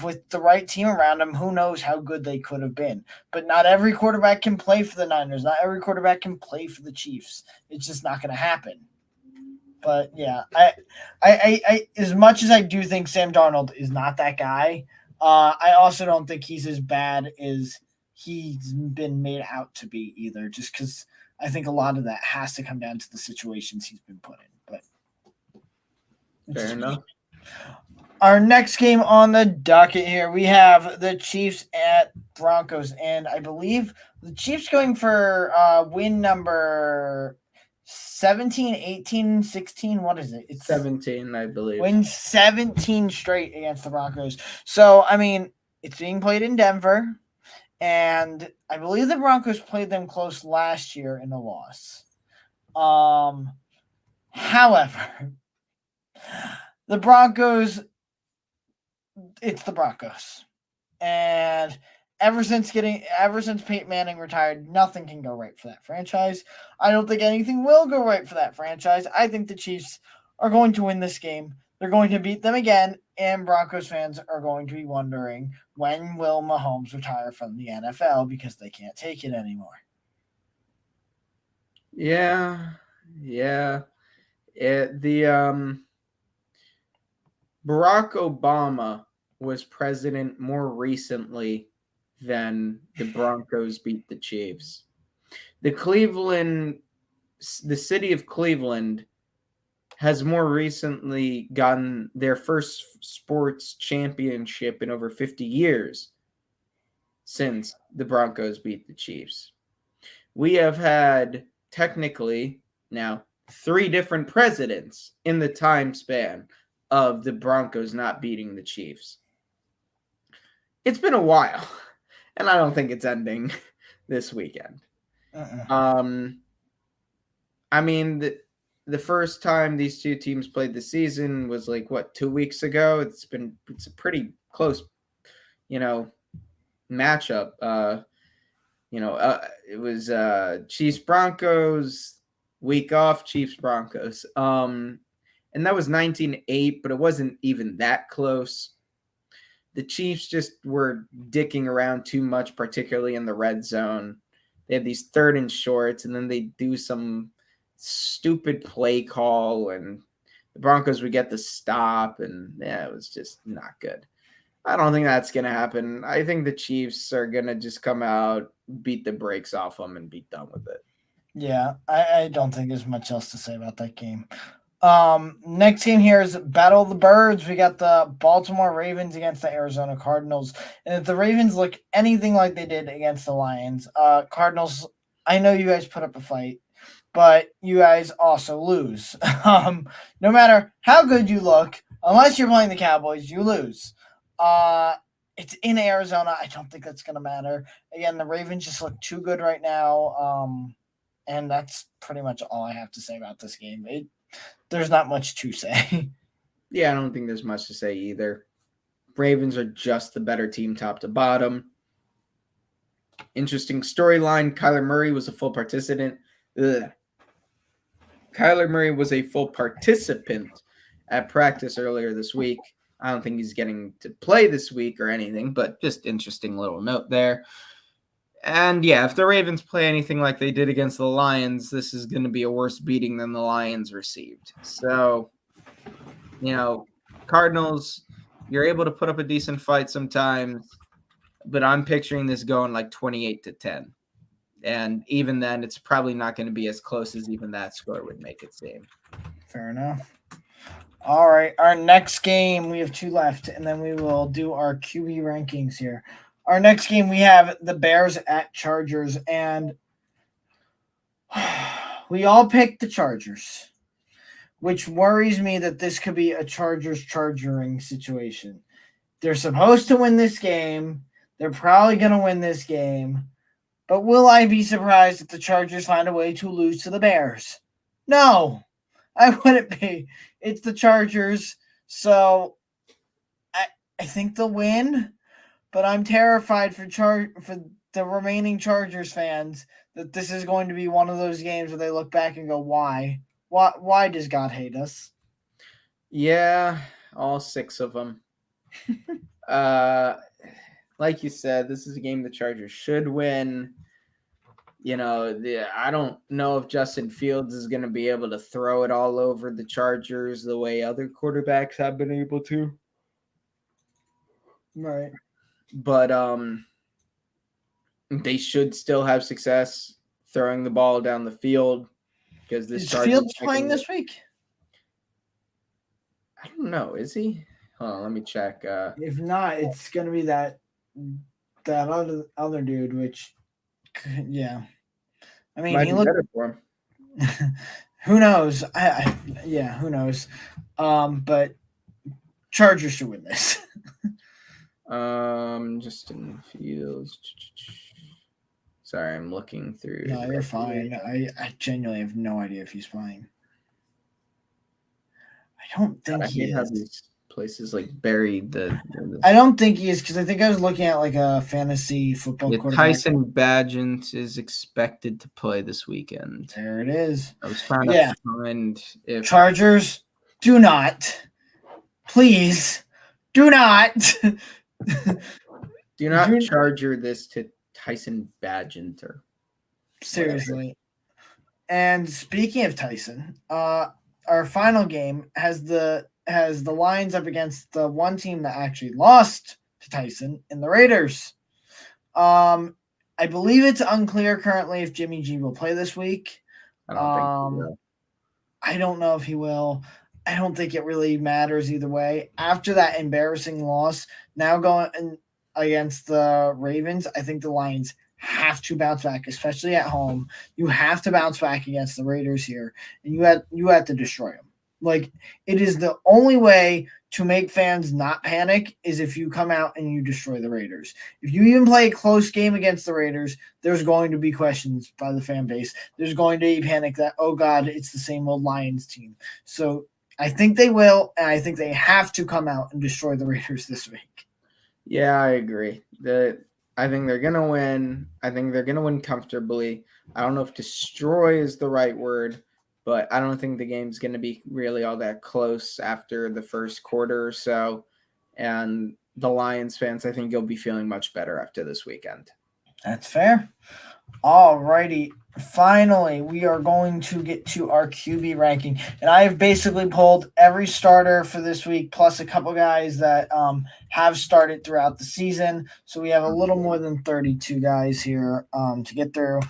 with the right team around them, who knows how good they could have been. But not every quarterback can play for the Niners. Not every quarterback can play for the Chiefs. It's just not going to happen. But yeah, I as much as I do think Sam Darnold is not that guy, I also don't think he's as bad as he's been made out to be either. Just because I think a lot of that has to come down to the situations he's been put in. But Fair enough. Our next game on the docket here, we have the Chiefs at Broncos, and I believe the Chiefs going for win number 17, 18, 16. What is it? It's 17, I believe. Win 17 straight against the Broncos. So, I mean, it's being played in Denver, and I believe the Broncos played them close last year in a loss. However, the Broncos, it's the Broncos. And ever since Peyton Manning retired, nothing can go right for that franchise. I don't think anything will go right for that franchise. I think the Chiefs are going to win this game. They're going to beat them again, and Broncos fans are going to be wondering, when will Mahomes retire from the NFL, because they can't take it anymore. Yeah. Barack Obama was president more recently than the Broncos beat the Chiefs. The city of Cleveland has more recently gotten their first sports championship in over 50 years since the Broncos beat the Chiefs. We have had technically now 3 different presidents in the time span of the Broncos not beating the Chiefs. It's been a while, and I don't think it's ending this weekend. I mean, the first time these two teams played the season was 2 weeks ago. It's a pretty close, matchup. It was Chiefs Broncos, week off, Chiefs Broncos. And that was 19-8, but it wasn't even that close. The Chiefs just were dicking around too much, particularly in the red zone. They had these 3rd and shorts, and then they do some stupid play call, and the Broncos would get the stop, and it was just not good. I don't think that's going to happen. I think the Chiefs are going to just come out, beat the brakes off them, and be done with it. Yeah, I don't think there's much else to say about that game. Next game here is Battle of the Birds. We got the Baltimore Ravens against the Arizona Cardinals. And if the Ravens look anything like they did against the Lions, Cardinals, I know you guys put up a fight, but you guys also lose. No matter how good you look, unless you're playing the Cowboys, you lose. It's in Arizona. I don't think that's going to matter. Again, the Ravens just look too good right now. And that's pretty much all I have to say about this game. There's not much to say. Yeah, I don't think there's much to say either. Ravens are just the better team top to bottom. Interesting storyline. Kyler Murray was a full participant. Kyler Murray was a full participant at practice earlier this week. I don't think he's getting to play this week or anything, but just interesting little note there. And yeah, if the Ravens play anything like they did against the Lions, this is going to be a worse beating than the Lions received. So, Cardinals, you're able to put up a decent fight sometimes, but I'm picturing this going 28-10. And even then, it's probably not going to be as close as even that score would make it seem. Fair enough. All right, our next game, we have 2 left, and then we will do our QB rankings here. Our next game, we have the Bears at Chargers, and we all picked the Chargers, which worries me that this could be a Chargers-Chargering situation. They're supposed to win this game. They're probably going to win this game. But will I be surprised if the Chargers find a way to lose to the Bears? No, I wouldn't be. It's the Chargers, so I think they'll win. But I'm terrified for the remaining Chargers fans that this is going to be one of those games where they look back and go, why? Why does God hate us? Yeah, all 6 of them. Like you said, this is a game the Chargers should win. I don't know if Justin Fields is going to be able to throw it all over the Chargers the way other quarterbacks have been able to. Right. But they should still have success throwing the ball down the field because this Is Chargers Fields playing this week? I don't know. Is he? Hold on, let me check. If not, it's gonna be that other dude. Which, yeah, I mean, might he be looked. better for him. Who knows? Who knows? But Chargers should win this. Justin Fields. Sorry, I'm looking through. No, you're fine. I genuinely have no idea if he's playing. I don't think he is. These places like buried I don't think he is because I think I was looking at like a fantasy football quarterback. Tyson Bagent is expected to play this weekend. There it is. I was trying to find if Chargers do not, please, do not charger this to Tyson Bagent or seriously. And speaking of Tyson, our final game has the Lions up against the one team that actually lost to Tyson in the Raiders. I believe it's unclear currently if Jimmy G will play this week. I don't think he will. I don't know if he will. I don't think it really matters either way. After that embarrassing loss, now going against the Ravens, I think the Lions have to bounce back, especially at home. You have to bounce back against the Raiders here, and you have to destroy them. Like, it is the only way to make fans not panic is if you come out and you destroy the Raiders. If you even play a close game against the Raiders, there's going to be questions by the fan base. There's going to be panic that, oh God, it's the same old Lions team. So I think they will, and I think they have to come out and destroy the Raiders this week. Yeah, I agree. I think they're going to win. I think they're going to win comfortably. I don't know if destroy is the right word, but I don't think the game's going to be really all that close after the first quarter or so. And the Lions fans, I think you'll be feeling much better after this weekend. That's fair. All righty. Finally, we are going to get to our QB ranking. And I have basically pulled every starter for this week, plus a couple guys that have started throughout the season. So we have a little more than 32 guys here to get through.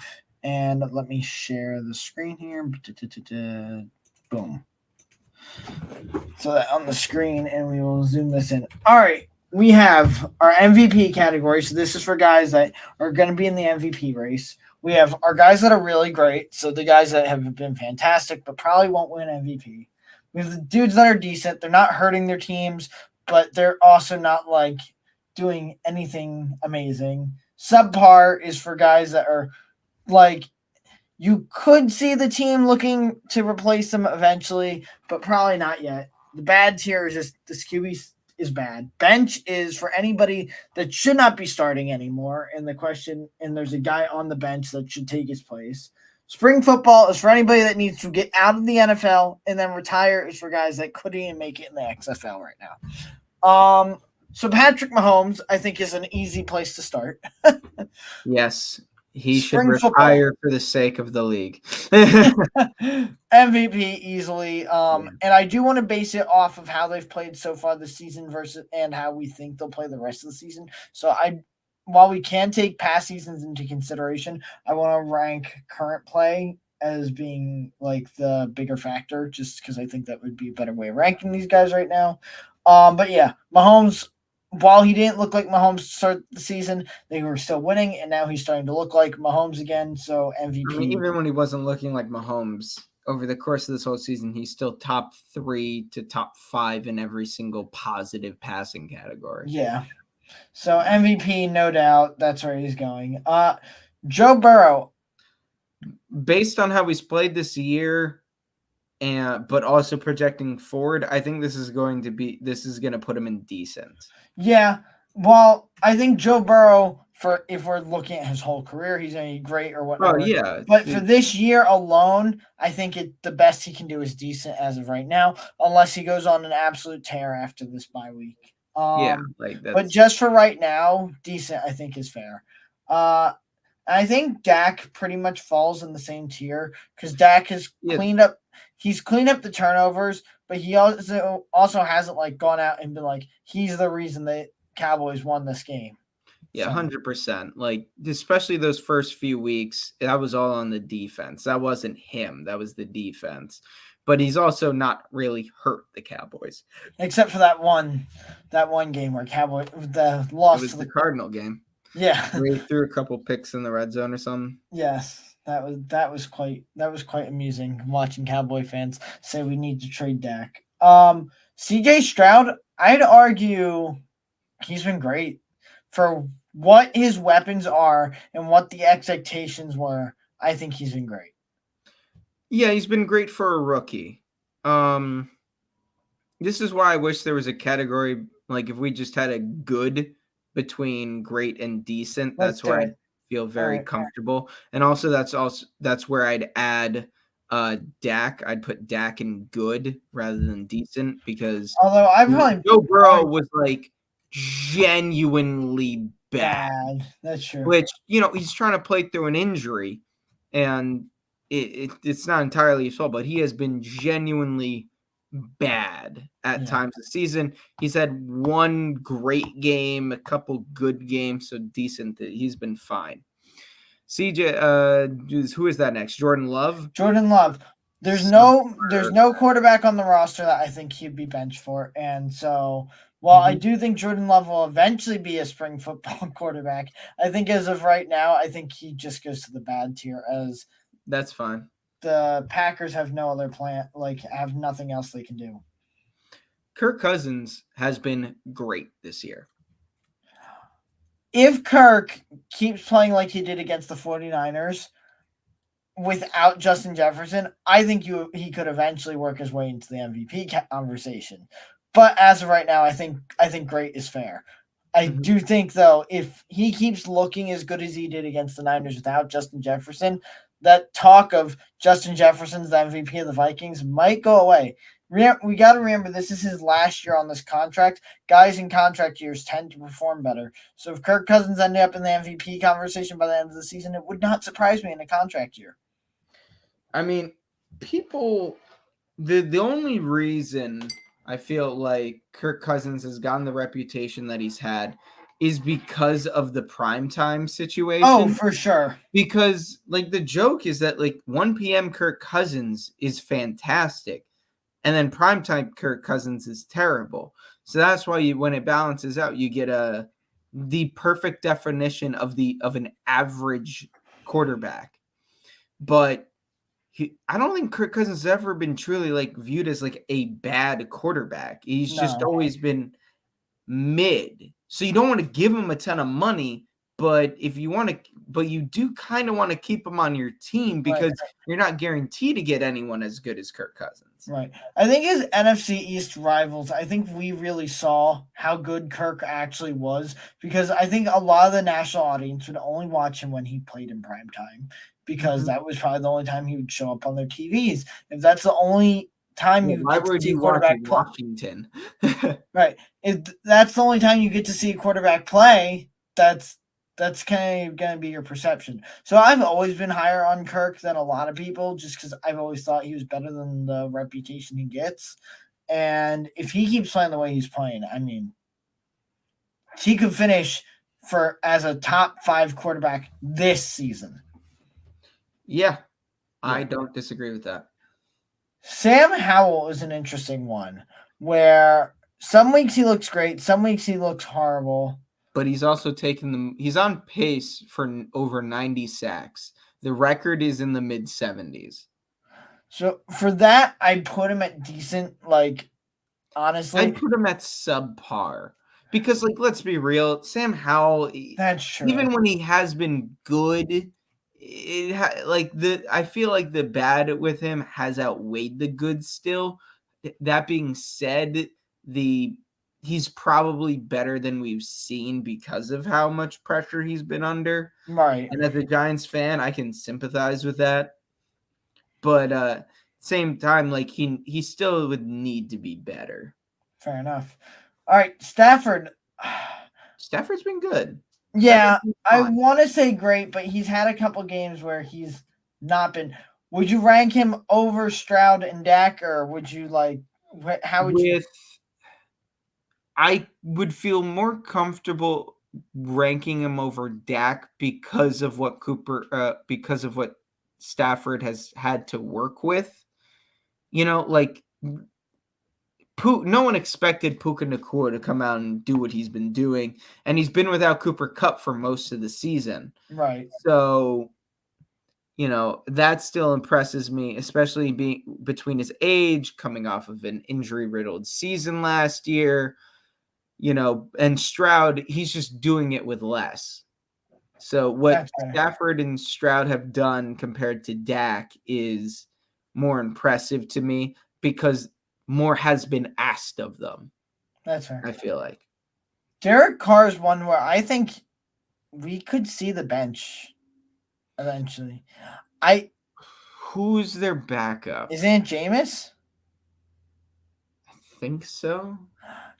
And let me share the screen here. Boom. So that on the screen, and we will zoom this in. All right. We have our MVP category. So this is for guys that are going to be in the MVP race. We have our guys that are really great. So the guys that have been fantastic, but probably won't win MVP. We have the dudes that are decent. They're not hurting their teams, but they're also not like doing anything amazing. Subpar is for guys that are like, you could see the team looking to replace them eventually, but probably not yet. The bad tier is just this QB is bad. Bench is for anybody that should not be starting anymore. And there's a guy on the bench that should take his place. Spring football is for anybody that needs to get out of the NFL, and then retire is for guys that couldn't even make it in the XFL right now. So Patrick Mahomes, I think, is an easy place to start. Yes. He Spring should retire for the sake of the league. MVP easily. And I do want to base it off of how they've played so far this season and how we think they'll play the rest of the season. So while we can take past seasons into consideration, I want to rank current play as being like the bigger factor, just because I think that would be a better way of ranking these guys right now. But yeah, Mahomes, while he didn't look like Mahomes to start the season, they were still winning, and now he's starting to look like Mahomes again. So MVP. I mean, even when he wasn't looking like Mahomes, over the course of this whole season, he's still top 3 to top 5 in every single positive passing category. Yeah. So MVP, no doubt, that's where he's going. Joe Burrow. Based on how he's played this year, but also projecting forward, I think this is going to put him in decent. Yeah, well, I think Joe Burrow, if we're looking at his whole career, he's going to be great or whatever. Oh, yeah. But for this year alone, I think the best he can do is decent as of right now, unless he goes on an absolute tear after this bye week. Yeah, like But that's just for right now, decent I think is fair. Uh, I think Dak pretty much falls in the same tier because Dak has yeah, cleaned up. He's cleaned up the turnovers, but he also hasn't like gone out and been like he's the reason the Cowboys won this game. yeah, So 100%. Like especially those first few weeks, that was all on the defense. That wasn't him. That was the defense. But he's also not really hurt the Cowboys. except for that one game where Cowboy the It loss was to the the Cardinal game yeah where he threw a couple picks in the red zone or something. yes that was quite amusing watching Cowboy fans say we need to trade Dak. CJ Stroud, I'd argue he's been great for what his weapons are and what the expectations were. I think he's been great. Yeah, he's been great for a rookie. Um, this is why I wish there was a category like if we just had a good between great and decent. Let's That's do where it. I'd feel All very right. comfortable. And also that's where I'd add Dak. I'd put Dak in good rather than decent because Although I probably Joe put Burrow was like genuinely bad. bad. That's true. Which, he's trying to play through an injury, and it's not entirely his fault, but he has been genuinely bad at Yeah. times this season. He's had one great game, a couple good games, so decent. He's been fine. CJ, who is that next? Jordan Love? Jordan Love. There's no quarterback on the roster that I think he'd be benched for. And so while I Mhm. do think Jordan Love will eventually be a spring football quarterback, I think as of right now, I think he just goes to the bad tier as That's fine. the Packers have no other plan, like have nothing else they can do. Kirk Cousins has been great this year. If Kirk keeps playing like he did against the 49ers without Justin Jefferson, I think he could eventually work his way into the MVP conversation. But as of right now, I think great is fair. I Mhm. do think though, if he keeps looking as good as he did against the Niners without Justin Jefferson, that talk of Justin Jefferson's the MVP of the Vikings might go away. We got to remember this is his last year on this contract. Guys in contract years tend to perform better. So if Kirk Cousins ended up in the MVP conversation by the end of the season, it would not surprise me in a contract year. I mean, people the only reason I feel like Kirk Cousins has gotten the reputation that he's had is because of the primetime Oh, situation. for sure. Because like the joke is that like 1 p.m. Kirk Cousins is fantastic, and then primetime Kirk Cousins is terrible. So that's why when it balances out, you get the perfect definition of an average quarterback. But I don't think Kirk Cousins has ever been truly like viewed as like a bad quarterback. He's just No. always been mid. So you don't want to give him a ton of money, but you do kind of want to keep him on your team Right. because you're not guaranteed to get anyone as good as Kirk Cousins. Right. I think as NFC East rivals, I think we really saw how good Kirk actually was because I think a lot of the national audience would only watch him when he played in prime time because Mhm. that was probably the only time he would show up on their TVs. If that's the only time Yeah, you why get to would see a you watch quarterback play, Washington? right? If that's the only time you get to see a quarterback play, that's kind of gonna be your perception. So I've always been higher on Kirk than a lot of people, just because I've always thought he was better than the reputation he gets. And if he keeps playing the way he's playing, I mean, he could finish for as a top 5 quarterback this season. Yeah, I Yeah. don't disagree with that. Sam Howell is an interesting one where some weeks he looks great, some weeks he looks horrible. But he's also he's on pace for over 90 sacks. The record is in the mid 70s. So for that, I put him at decent. Like honestly, I'd put him at subpar because, like, let's be real, Sam Howell, that's true. even when he has been good, I feel like the bad with him has outweighed the good. Still, that being said, the he's probably better than we've seen because of how much pressure he's been under. Right. And as a Giants fan, I can sympathize with that. But same time, like he still would need to be better. Fair enough. All right, Stafford. Stafford's been good. Yeah, I want to say great, but he's had a couple games where he's not been. Would you rank him over Stroud and Dak, or would you like? How would you? I would feel more comfortable ranking him over Dak because of what Stafford has had to work with. Like no one expected Puka Nacua to come out and do what he's been doing, and he's been without Cooper Kupp for most of the season. Right. So, that still impresses me, especially being between his age, coming off of an injury-riddled season last year, and Stroud, he's just doing it with less. So what Stafford and Stroud have done compared to Dak is more impressive to me because more has been asked of them. That's fair. I feel like Derek Carr's one where I think we could see the bench eventually. Who's their backup? Isn't it Jameis? I think so.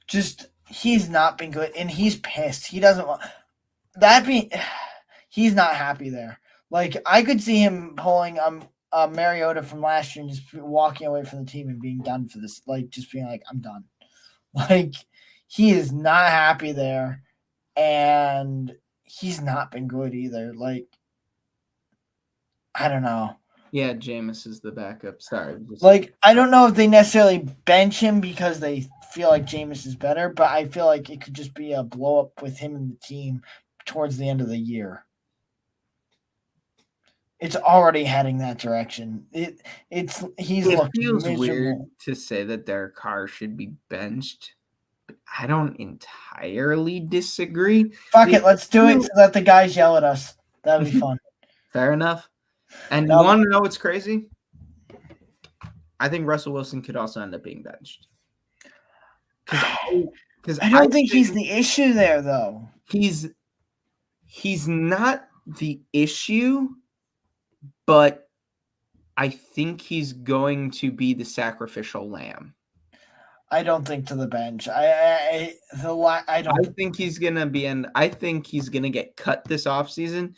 Just he's not been good, and he's pissed. He doesn't want that being. He's not happy there. Like I could see him pulling Mariota from last year and just walking away from the team and being done for this. Like just being like, I'm done. Like he is not happy there, and he's not been good either. Like I don't know. Yeah, Jameis is the backup. Sorry. Like I don't know if they necessarily bench him because they feel like Jameis is better, but I feel like it could just be a blow up with him and the team towards the end of the year. It's already heading that direction. It feels weird to say that Derek Carr should be benched. But I don't entirely disagree. Fuck it, let's do it so that the guys yell at us. That would be fun. Fair enough. And you want to know what's crazy? I think Russell Wilson could also end up being benched. Because I don't think he's the issue there, though. He's not the issue, but I think he's going to be the sacrificial lamb. I don't think to the bench. I think he's gonna be I think he's gonna get cut this offseason,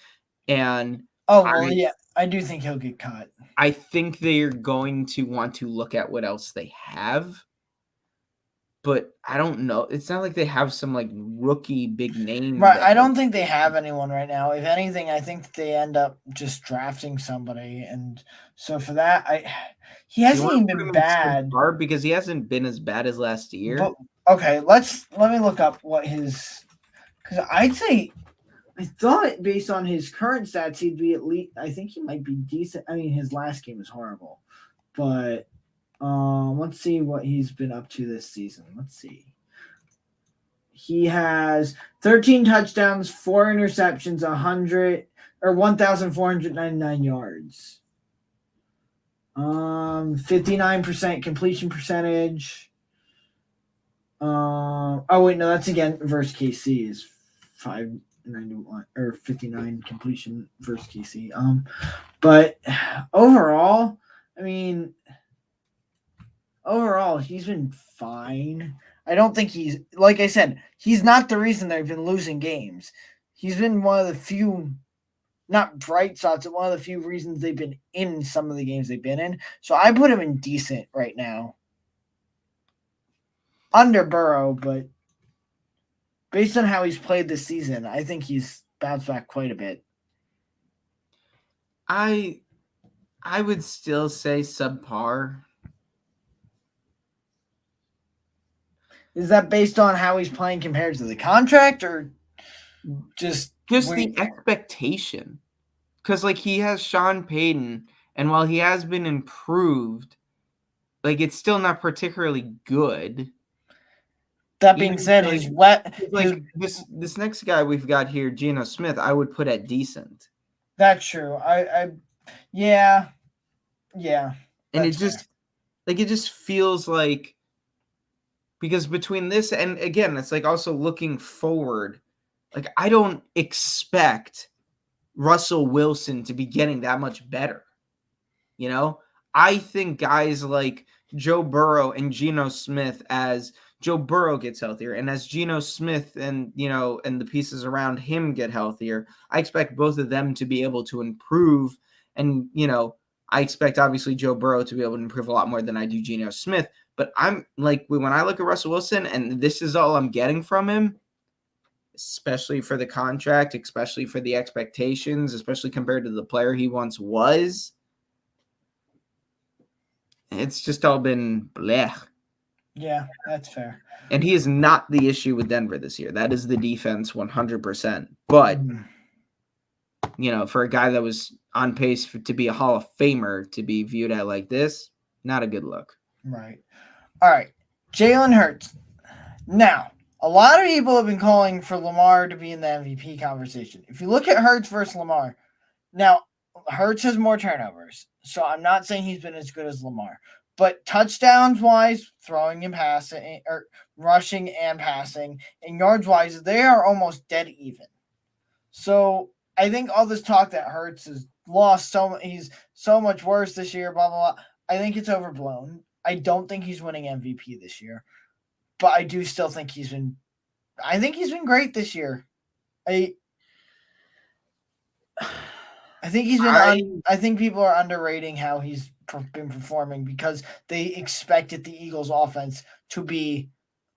and I do think he'll get cut. I think they're going to want to look at what else they have. But I don't know. It's not like they have some like rookie big name. Right. I don't think they have anyone right now. If anything, I think they end up just drafting somebody. And so for that, he hasn't even been bad. Because he hasn't been as bad as last year. But, okay, let me look up what his, because I'd say, I thought based on his current stats, he'd be at least, I think he might be decent. I mean, his last game was horrible, but let's see what he's been up to this season. Let's see. He has 13 touchdowns, 4 interceptions, 1,499 yards. 59% completion percentage. Oh wait, no, that's again versus KC is 591 or 59 completion versus KC. But overall, I mean, he's been fine. I don't think he's, like I said, he's not the reason they've been losing games. He's been one of the few, not bright spots, but one of the few reasons they've been in some of the games they've been in. So I put him in decent right now. Under Burrow, but based on how he's played this season, I think he's bounced back quite a bit. I would still say subpar. Is that based on how he's playing compared to the contract, or just the expectation? Because like he has Sean Payton, and while he has been improved, like it's still not particularly good. That being said, this next guy we've got here, Geno Smith, I would put at decent. That's true. Yeah. And it just feels like, because between this and again, it's like also looking forward, like I don't expect Russell Wilson to be getting that much better. I think guys like Joe Burrow and Geno Smith as Joe Burrow gets healthier, and as Geno Smith and and the pieces around him get healthier, I expect both of them to be able to improve. And I expect obviously Joe Burrow to be able to improve a lot more than I do Geno Smith. But I'm like, when I look at Russell Wilson, and this is all I'm getting from him, especially for the contract, especially for the expectations, especially compared to the player he once was, it's just all been blech. Yeah, that's fair. And he is not the issue with Denver this year. That is the defense 100%. But, for a guy that was on pace to be a Hall of Famer to be viewed at like this, not a good look. Right. All right. Jalen Hurts. Now, a lot of people have been calling for Lamar to be in the MVP conversation. If you look at Hurts versus Lamar, now Hurts has more turnovers, so I'm not saying he's been as good as Lamar. But touchdowns wise, throwing and passing, or rushing and passing, and yards wise, they are almost dead even. So I think all this talk that Hurts has lost he's so much worse this year, blah blah blah. I think it's overblown. I don't think he's winning MVP this year, but I do still think he's been. I think he's been great this year. I think he's been. I think people are underrating how he's been performing because they expected the Eagles' offense to be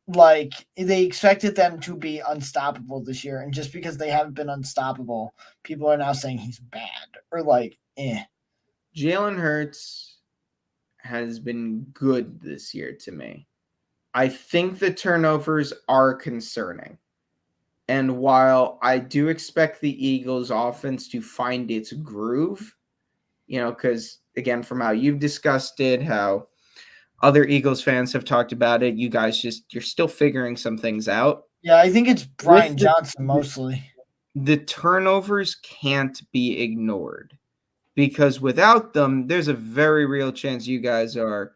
they expected them to be unstoppable this year, and just because they haven't been unstoppable, people are now saying he's bad or eh. Jalen Hurts has been good this year to me. I think the turnovers are concerning. And while I do expect the Eagles offense to find its groove, because again, from how you've discussed it, how other Eagles fans have talked about it, you guys you're still figuring some things out. Yeah, I think it's Brian Johnson mostly. The turnovers can't be ignored because without them, there's a very real chance you guys are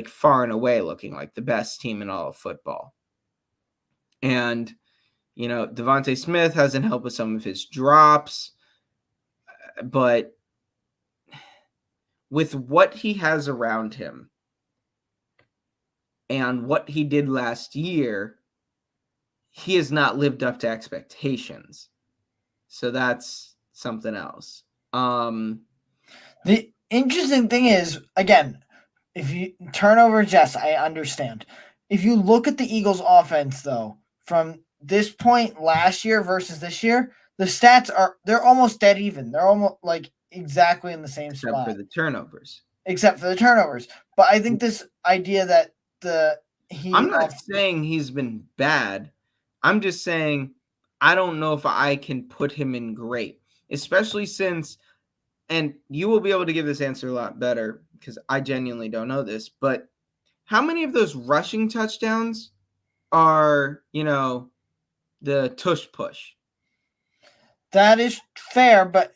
far and away looking like the best team in all of football. And Devontae Smith hasn't helped with some of his drops, but with what he has around him and what he did last year, he has not lived up to expectations. So that's something else. The interesting thing is, again, if you turn over Jess, I understand. If you look at the Eagles' offense, though, from this point last year versus this year, the stats they're almost dead even. They're almost exactly in the same spot. Except for the turnovers. But I think this idea that I'm not saying he's been bad. I'm just saying I don't know if I can put him in great, especially since, and you will be able to give this answer a lot better because I genuinely don't know this, but how many of those rushing touchdowns are, the tush push? That is fair, but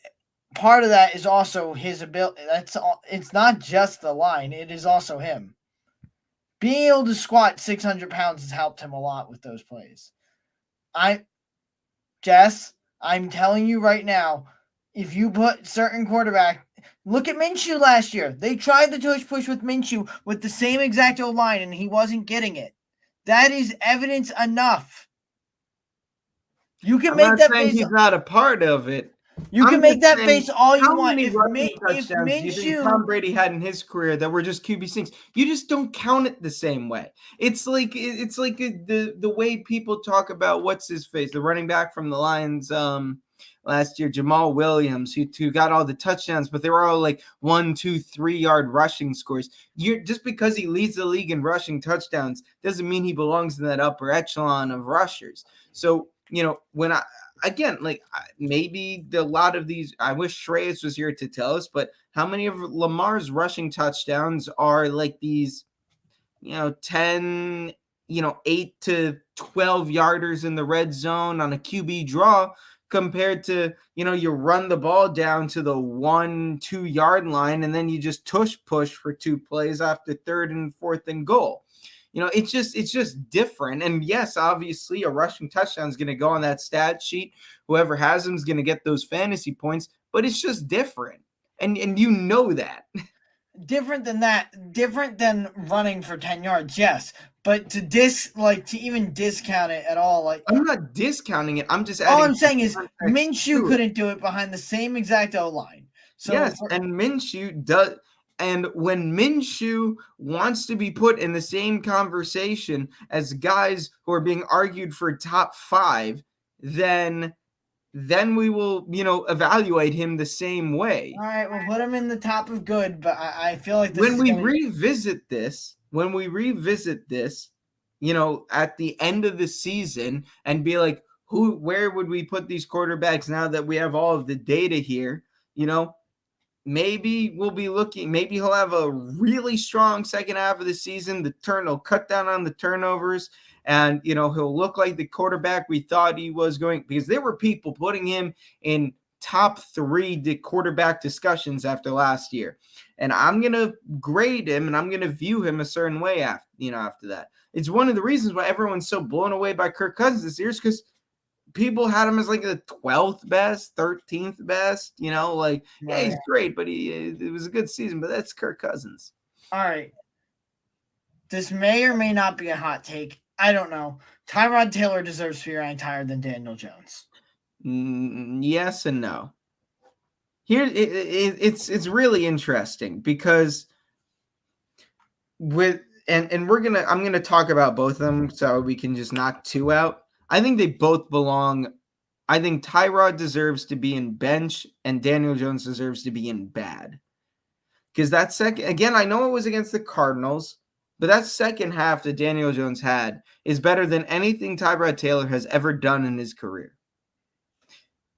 part of that is also his ability. It's not just the line; it is also him. Being able to squat 600 pounds has helped him a lot with those plays. Jess, I'm telling you right now, if you put certain quarterback, look at Minshew last year. They tried the tush push with Minshew with the same exact old line, and he wasn't getting it. That is evidence enough. You can make that face. He's not a part of it. You can make that face all you want. If touchdowns do you think Tom Brady had in his career that were just QB sneaks? You just don't count it the same way. It's like the way people talk about what's his face, the running back from the Lions last year, Jamal Williams, who got all the touchdowns, but they were all 1, 2, 3 yard rushing scores. Just because he leads the league in rushing touchdowns doesn't mean he belongs in that upper echelon of rushers. So when maybe a lot of these, I wish Shreyas was here to tell us, but how many of Lamar's rushing touchdowns are these, 10, 8 to 12 yarders in the red zone on a QB draw compared to, you run the ball down to the 1-2 yard line and then you just tush push for 2 plays after 3rd and 4th and goal. It's just different. And yes, obviously a rushing touchdown is going to go on that stat sheet. Whoever has them is going to get those fantasy points, but it's just different. And that. Different than running for 10 yards, yes. But to even discount it at all, like I'm not discounting it. I'm just all adding I'm some saying is context Minshew to it. couldn't do it behind the same exact O line. So Yes, and Minshew does. And when Minshew wants to be put in the same conversation as guys who are being argued for top 5, then we will, evaluate him the same way. all right, we'll put him in the top of good, but I feel like this When is we gonna. revisit this, at the end of the season and be like, where would we put these quarterbacks now that we have all of the data here? Maybe we'll be looking, maybe he'll have a really strong second half of the season. He'll cut down on the turnovers, and he'll look like the quarterback we thought he was going, because there were people putting him in top 3 quarterback discussions after last year. And I'm going to grade him and I'm going to view him a certain way after that. It's one of the reasons why everyone's so blown away by Kirk Cousins this year, is because people had him as like the 12th best, 13th best, yeah, he's great, but it was a good season, but that's Kirk Cousins. All right. This may or may not be a hot take. I don't know. Tyrod Taylor deserves to be ranked higher than Daniel Jones. Yes and no. Here, it's really interesting because I'm gonna talk about both of them so we can just knock 2 out. I think they both belong. I think Tyrod deserves to be in bench and Daniel Jones deserves to be in bad. Because that second, again, I know it was against the Cardinals, but that second half that Daniel Jones had is better than anything Tyrod Taylor has ever done in his career.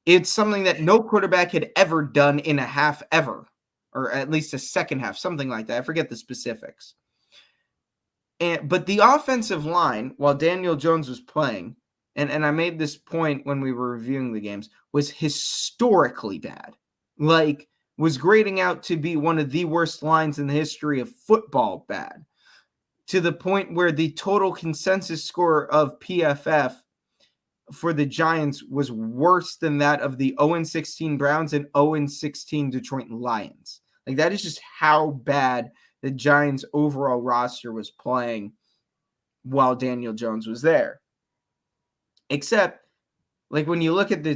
It's something that no quarterback had ever done in a half ever, or at least a second half, something like that. I forget the specifics. But the offensive line, while Daniel Jones was playing, and I made this point when we were reviewing the games, was historically bad. Like, was grading out to be one of the worst lines in the history of football bad, to the point where the total consensus score of PFF for the Giants was worse than that of the 0-16 Browns and 0-16 Detroit Lions. Like, that is just how bad the Giants' overall roster was playing while Daniel Jones was there. Except, like, when you look at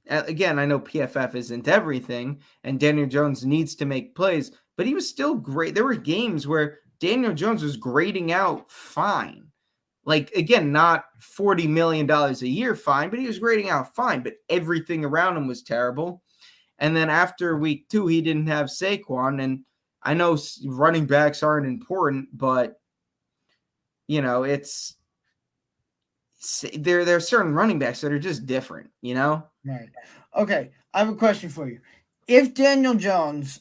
again, I know PFF isn't everything, and Daniel Jones needs to make plays, but he was still great. There were games where Daniel Jones was grading out fine. Like, again, not $40 million a year fine, but he was grading out fine, but everything around him was terrible. And then after week 2, he didn't have Saquon, and I know running backs aren't important, but, there are certain running backs that are just different, Right. Okay, I have a question for you. If Daniel Jones'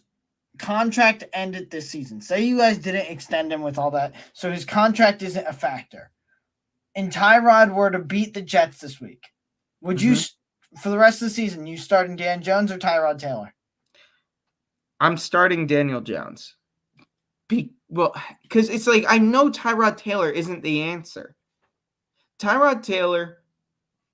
contract ended this season, say you guys didn't extend him with all that, so his contract isn't a factor, and Tyrod were to beat the Jets this week, would you, for the rest of the season, you starting Dan Jones or Tyrod Taylor? I'm starting Daniel Jones. Because it's like, I know Tyrod Taylor isn't the answer. Tyrod Taylor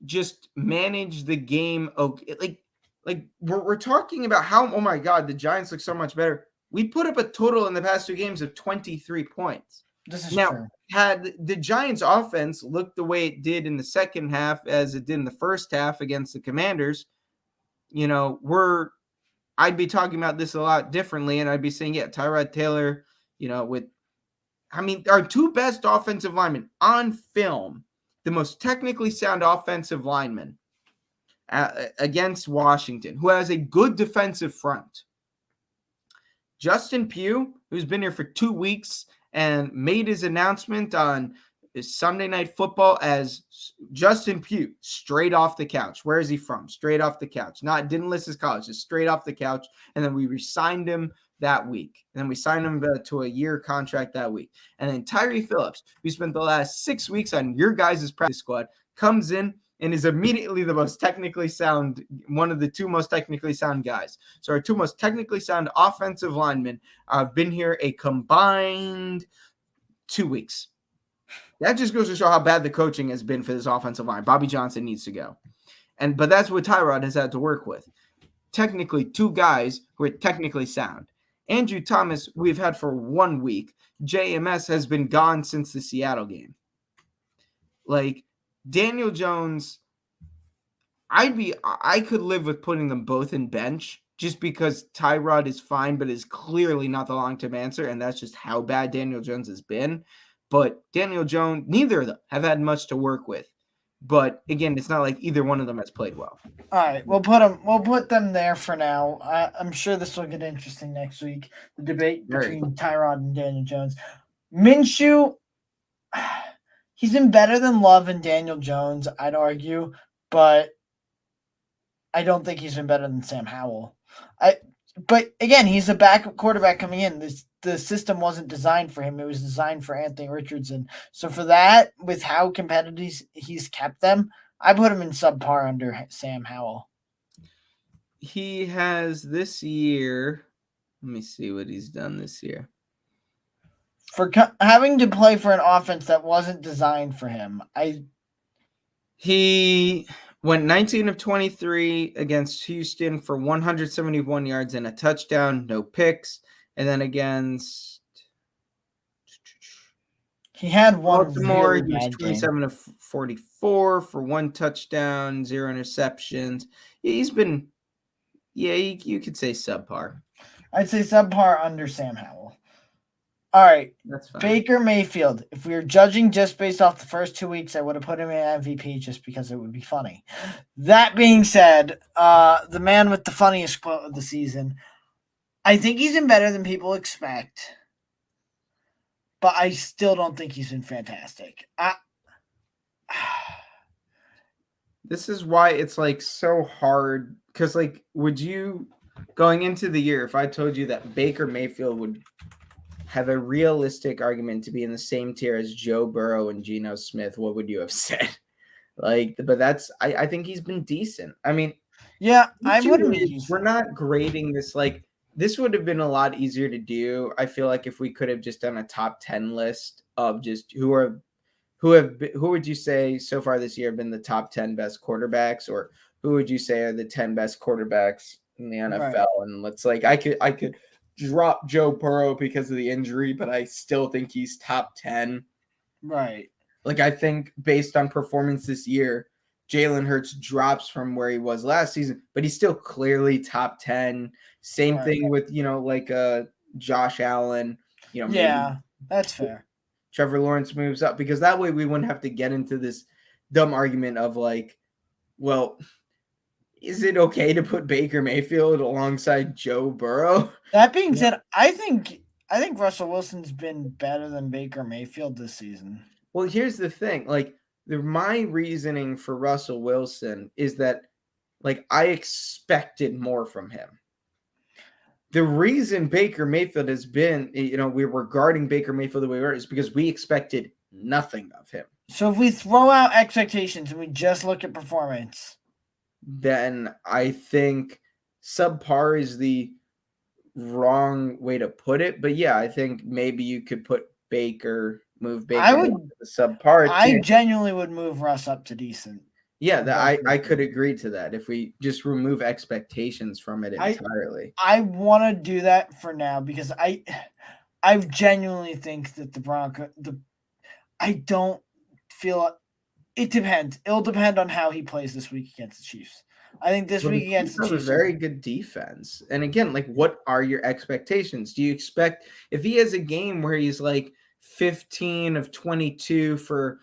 just managed the game. Okay, like we're talking about how, oh my God, the Giants look so much better. We put up a total in the past 2 games of 23 points. This is now, true. Had the Giants offense looked the way it did in the second half as it did in the first half against the Commanders, I'd be talking about this a lot differently, and I'd be saying, yeah, Tyrod Taylor, our 2 best offensive linemen on film, the most technically sound offensive lineman against Washington, who has a good defensive front. Justin Pugh, who's been here for 2 weeks and made his announcement on Sunday Night Football as Justin Pugh, straight off the couch. Where is he from? Straight off the couch. Didn't list his college, just straight off the couch. And then we re-signed him that week. And then we signed him to a year contract that week. And then Tyree Phillips, who spent the last 6 weeks on your guys' practice squad, comes in and is immediately the most technically sound, one of the 2 most technically sound guys. So our 2 most technically sound offensive linemen have been here a combined 2 weeks. That just goes to show how bad the coaching has been for this offensive line. Bobby Johnson needs to go. But that's what Tyrod has had to work with. Technically, 2 guys who are technically sound. Andrew Thomas, we've had for 1 week. JMS has been gone since the Seattle game. Like Daniel Jones, I could live with putting them both in bench just because Tyrod is fine, but is clearly not the long-term answer, and that's just how bad Daniel Jones has been. But Daniel Jones, neither of them have had much to work with. But again, it's not like either one of them has played well. All right, we'll put them there for now. I'm sure this will get interesting next week. The debate between Tyrod and Daniel Jones. Minshew, he's been better than Love and Daniel Jones, I'd argue, but I don't think he's been better than Sam Howell. But again, he's a backup quarterback coming in. The system wasn't designed for him. It was designed for Anthony Richardson. So for that, with how competitive he's kept them, I put him in subpar under Sam Howell. He has this year. Let me see what he's done this year. For having to play for an offense that wasn't designed for him, he went 19 of 23 against Houston for 171 yards and a touchdown, no picks. And then against he had one Baltimore, really he was bad 27 of 44 for one touchdown, 0 interceptions. He's been, you could say subpar. I'd say subpar under Sam Howell. All right, that's fine. Baker Mayfield. If we were judging just based off the first 2 weeks, I would have put him in MVP just because it would be funny. That being said, the man with the funniest quote of the season, I think he's been better than people expect, but I still don't think he's been fantastic. This is why it's like so hard because like would you going into the year if I told you that Baker Mayfield would have a realistic argument to be in the same tier as Joe Burrow and Geno Smith, what would you have said? Like, but that's I think he's been decent. I mean, yeah, I would. We're not grading this like this would have been a lot easier to do. I feel like if we could have just done a top 10 list of just who would you say so far this year have been the top 10 best quarterbacks, or who would you say are the 10 best quarterbacks in the NFL? Right. And let's like I could drop Joe Burrow because of the injury, but I still think he's top 10. Right. Like I think based on performance this year, Jalen Hurts drops from where he was last season, but he's still clearly top 10. Same thing with, like Josh Allen, yeah, that's fair. Trevor Lawrence moves up because that way we wouldn't have to get into this dumb argument of like, well, is it okay to put Baker Mayfield alongside Joe Burrow? That being said, I think Russell Wilson's been better than Baker Mayfield this season. Well, here's the thing. Like, my reasoning for Russell Wilson is that, like, I expected more from him. The reason Baker Mayfield has been, we're regarding Baker Mayfield the way we are is because we expected nothing of him. So if we throw out expectations and we just look at performance, then I think subpar is the wrong way to put it. But yeah, I think maybe you could move Baker to the subpar. I genuinely would move Russ up to decent. Yeah, I could agree to that if we just remove expectations from it entirely. I want to do that for now because I genuinely think that I don't feel it depends. It'll depend on how he plays this week against the Chiefs. I think this week against the Chiefs, a very good defense. And again, like, what are your expectations? Do you expect if he has a game where he's like 15 of 22 for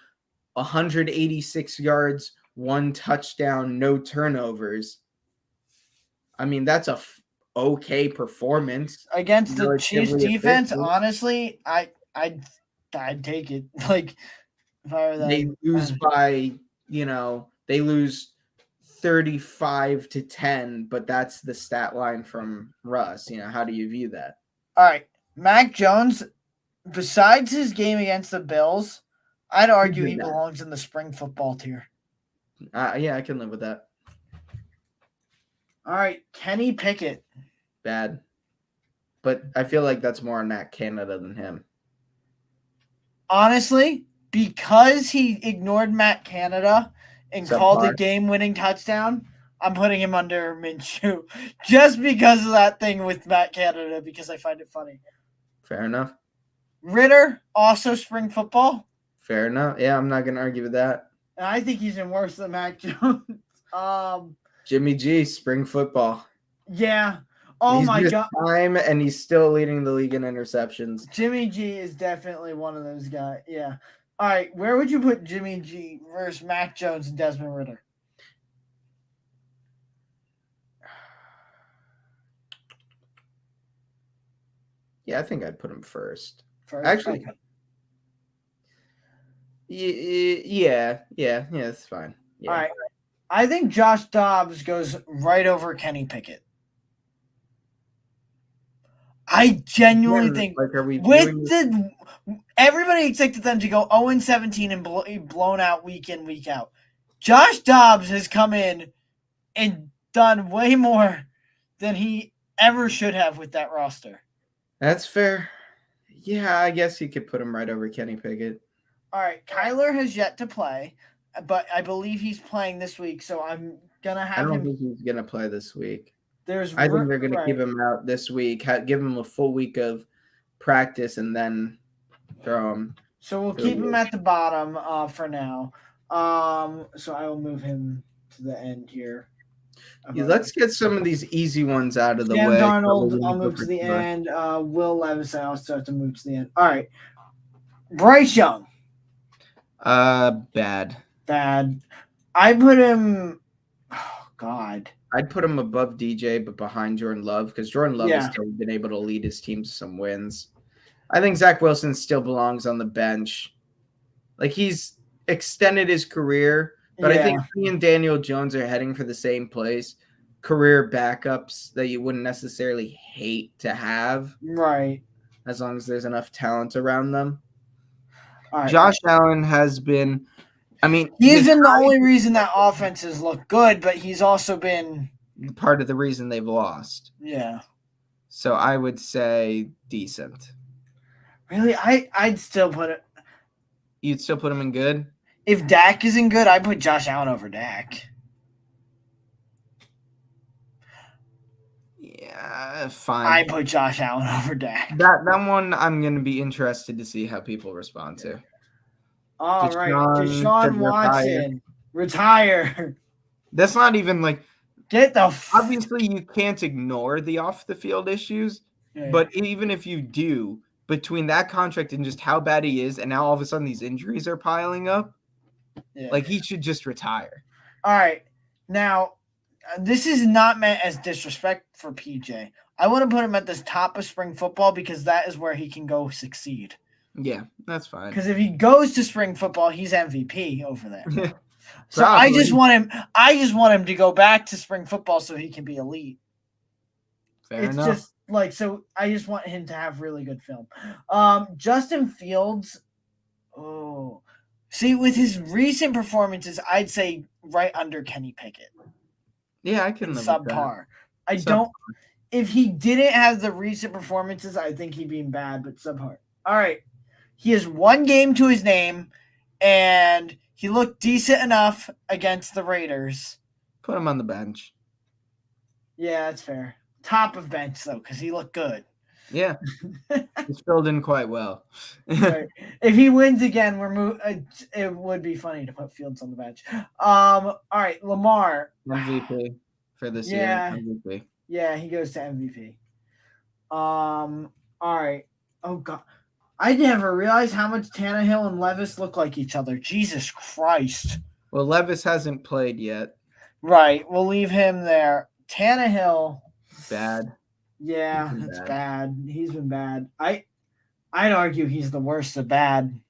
186 yards, 1 touchdown, no turnovers? I mean, that's a okay performance against the Chiefs defense. Honestly, I'd take it. Like, if I were them, they lose by, they lose 35-10, but that's the stat line from Russ. How do you view that? All right, Mac Jones. Besides his game against the Bills, I'd argue he belongs in the spring football tier. Yeah, I can live with that. All right, Kenny Pickett. Bad. But I feel like that's more on Matt Canada than him. Honestly, because he ignored Matt Canada and called a game-winning touchdown, I'm putting him under Minshew just because of that thing with Matt Canada, because I find it funny. Fair enough. Ritter, also spring football. Fair enough. Yeah, I'm not gonna argue with that. And I think he's been worse than Mac Jones. Jimmy G, spring football. Yeah. Oh He's my missed God. time, and he's still leading the league in interceptions. Jimmy G is definitely one of those guys. Yeah. All right. Where would you put Jimmy G versus Mac Jones and Desmond Ritter? Yeah, I think I'd put him first. First, Actually, okay. yeah, it's fine. Yeah. All right. I think Josh Dobbs goes right over Kenny Pickett. I genuinely Again, think like, are we with viewing this? everybody expected them to go 0-17 and blown out week in, week out. Josh Dobbs has come in and done way more than he ever should have with that roster. That's fair. Yeah, I guess you could put him right over Kenny Pickett. All right, Kyler has yet to play, but I believe he's playing this week, so I'm gonna I have don't him. think he's gonna play this week. There's I think they're gonna right. keep him out this week, give him a full week of practice, and then throw him. So we'll keep him at the bottom for now. So I will move him to the end here. Yeah, let's get some of these easy ones out of the Sam way. Darnold, I'll move to the end. Will Levis, I also have to move to the end. All right. Bryce Young. Bad. I put him. Oh God. I'd put him above DJ, but behind Jordan Love, because Jordan Love has still been able to lead his team to some wins. I think Zach Wilson still belongs on the bench. Like, he's extended his career, but I think he and Daniel Jones are heading for the same place. Career backups that you wouldn't necessarily hate to have. Right. As long as there's enough talent around them. All right. Josh Allen has been, I mean, he's been the only reason that offenses look good, but he's also been part of the reason they've lost. Yeah. So I would say decent. Really? I'd still put it. You'd still put him in good? If Dak isn't good, I'd put Josh Allen over Dak. Yeah, fine. I put Josh Allen over Dak. That one I'm going to be interested to see how people respond to. All right, Deshaun Watson, retire. That's not even like obviously you can't ignore the off the field issues, but even if you do, between that contract and just how bad he is, and now all of a sudden these injuries are piling up, like he should just retire. All right, now this is not meant as disrespect for PJ. I want to put him at the top of spring football because that is where he can go succeed. Yeah, that's fine. Because if he goes to spring football, he's MVP over there. So I just want him to go back to spring football so he can be elite. Fair enough. I just want him to have really good film. Justin Fields. Oh, see, with his recent performances, I'd say right under Kenny Pickett. Yeah, I can live subpar. With that. If he didn't have the recent performances, I think he'd be bad, but subpar. All right. He has one game to his name, and he looked decent enough against the Raiders. Put him on the bench. Yeah, that's fair. Top of bench, though, because he looked good. Yeah. He's filled in quite well. Right. If he wins again, it would be funny to put Fields on the bench. All right, Lamar. MVP for this year. MVP. Yeah, he goes to MVP. All right. Oh, God. I never realized how much Tannehill and Levis look like each other. Jesus Christ. Well, Levis hasn't played yet. Right. We'll leave him there. Tannehill. Bad. Yeah, it's bad. He's been bad. I'd argue he's the worst of bad.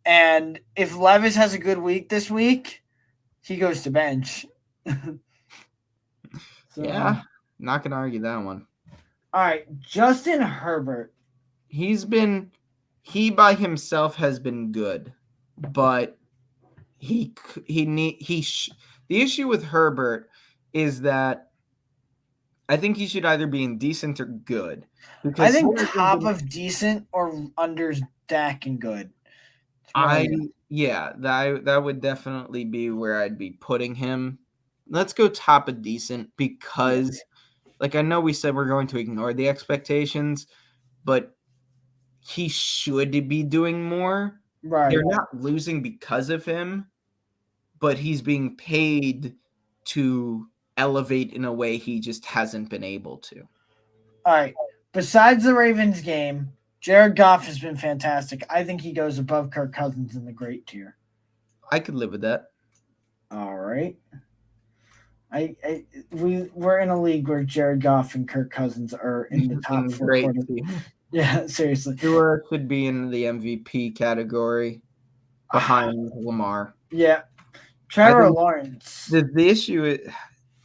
And if Levis has a good week this week, he goes to bench. Yeah, not going to argue that one. All right, Justin Herbert. He by himself has been good, but the issue with Herbert is that I think he should either be in decent or good. I think top of decent or under Dak and good. That would definitely be where I'd be putting him. Let's go top of decent because, like, I know we said we're going to ignore the expectations, but he should be doing more. Right. They're not losing because of him, but he's being paid to elevate in a way he just hasn't been able to. All right. Besides the Ravens game, Jared Goff has been fantastic. I think he goes above Kirk Cousins in the great tier. I could live with that. All right. We're in a league where Jared Goff and Kirk Cousins are in the top four Great quarters. team. Yeah, seriously. Tua should be in the MVP category behind Lamar. Yeah. Trevor Lawrence. The issue is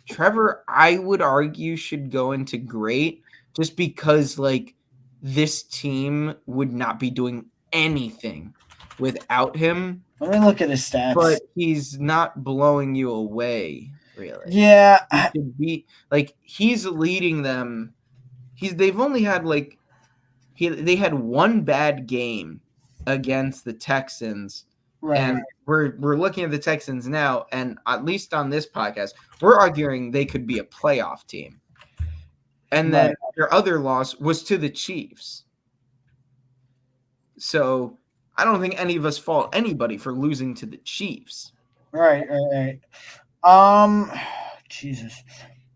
Trevor, I would argue, should go into great just because like this team would not be doing anything without him. Let me look at his stats. But he's not blowing you away, really. Yeah. He should be like he's leading them. They've only had like they had one bad game against the Texans. Right. And we're looking at the Texans now, and at least on this podcast, we're arguing they could be a playoff team. And then their other loss was to the Chiefs. So I don't think any of us fault anybody for losing to the Chiefs. Right. Jesus.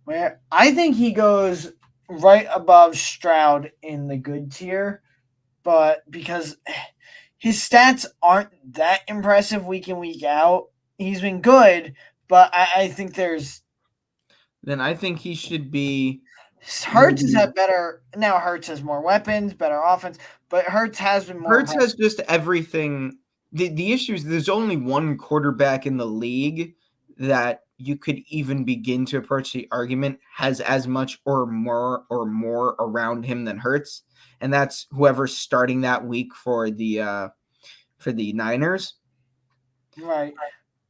Where I think he goes right above Stroud in the good tier, but because his stats aren't that impressive week in, week out, he's been good, but I think there's. Then I think he should be. Hurts has had better. Now Hurts has more weapons, better offense, but Hurts has been more. Hurts has just everything. The issue is there's only one quarterback in the league that you could even begin to approach the argument has as much or more around him than Hurts, and that's whoever's starting that week for the Niners. Right.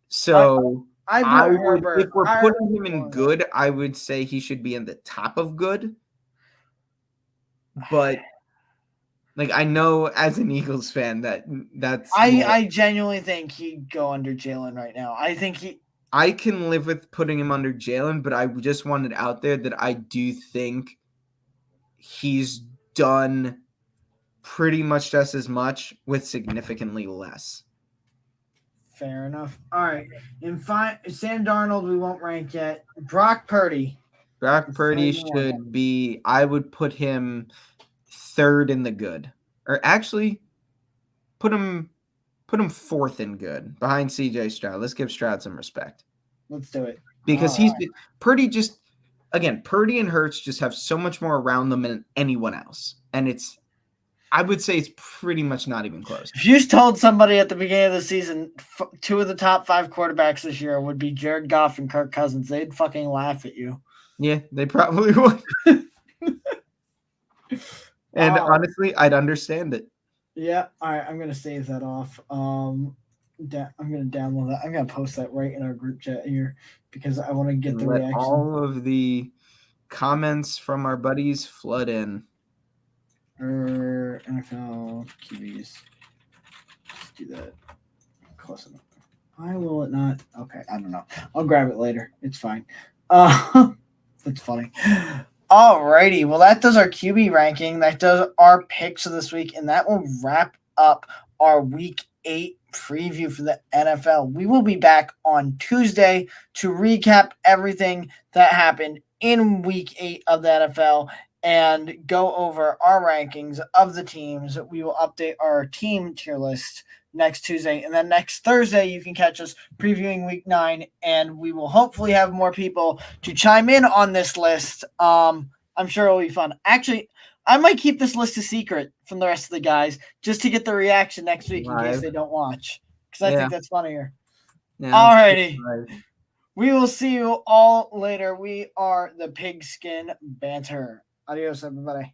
So I would, if we're putting him in good, I would say he should be in the top of good. But like I know as an Eagles fan that's I genuinely think he'd go under Jalen right now. I can live with putting him under Jalen, but I just wanted out there that I do think he's done pretty much just as much with significantly less. Fair enough. All right. In Sam Darnold, we won't rank yet. Brock Purdy. Brock Purdy should be, I would put him third in the good. Or actually, put him fourth in good behind CJ Stroud. Let's give Stroud some respect. Let's do it. Because Purdy and Hurts just have so much more around them than anyone else. And I would say it's pretty much not even close. If you told somebody at the beginning of the season 2 of the top 5 quarterbacks this year would be Jared Goff and Kirk Cousins, they'd fucking laugh at you. Yeah, they probably would. And honestly, I'd understand it. Yeah. All right. I'm going to save that off. I'm going to download that. I'm going to post that right in our group chat here because I want to get the reaction. All of the comments from our buddies flood in. NFL QBs. Let's do that. Close enough. Why will it not? Okay. I don't know. I'll grab it later. It's fine. That's funny. Alrighty, well, that does our QB ranking. That does our picks of this week, and that will wrap up our Week 8 preview for the NFL. We will be back on Tuesday to recap everything that happened in Week 8 of the NFL and go over our rankings of the teams. We will update our team tier list next Tuesday, and then next Thursday you can catch us previewing Week 9, and we will hopefully have more people to chime in on this list. I'm sure it'll be fun. Actually, I might keep this list a secret from the rest of the guys just to get the reaction next week in case they don't watch, because I think that's funnier. Yeah, alrighty. We will see you all later. We are the Pigskin Banter. Adios, everybody.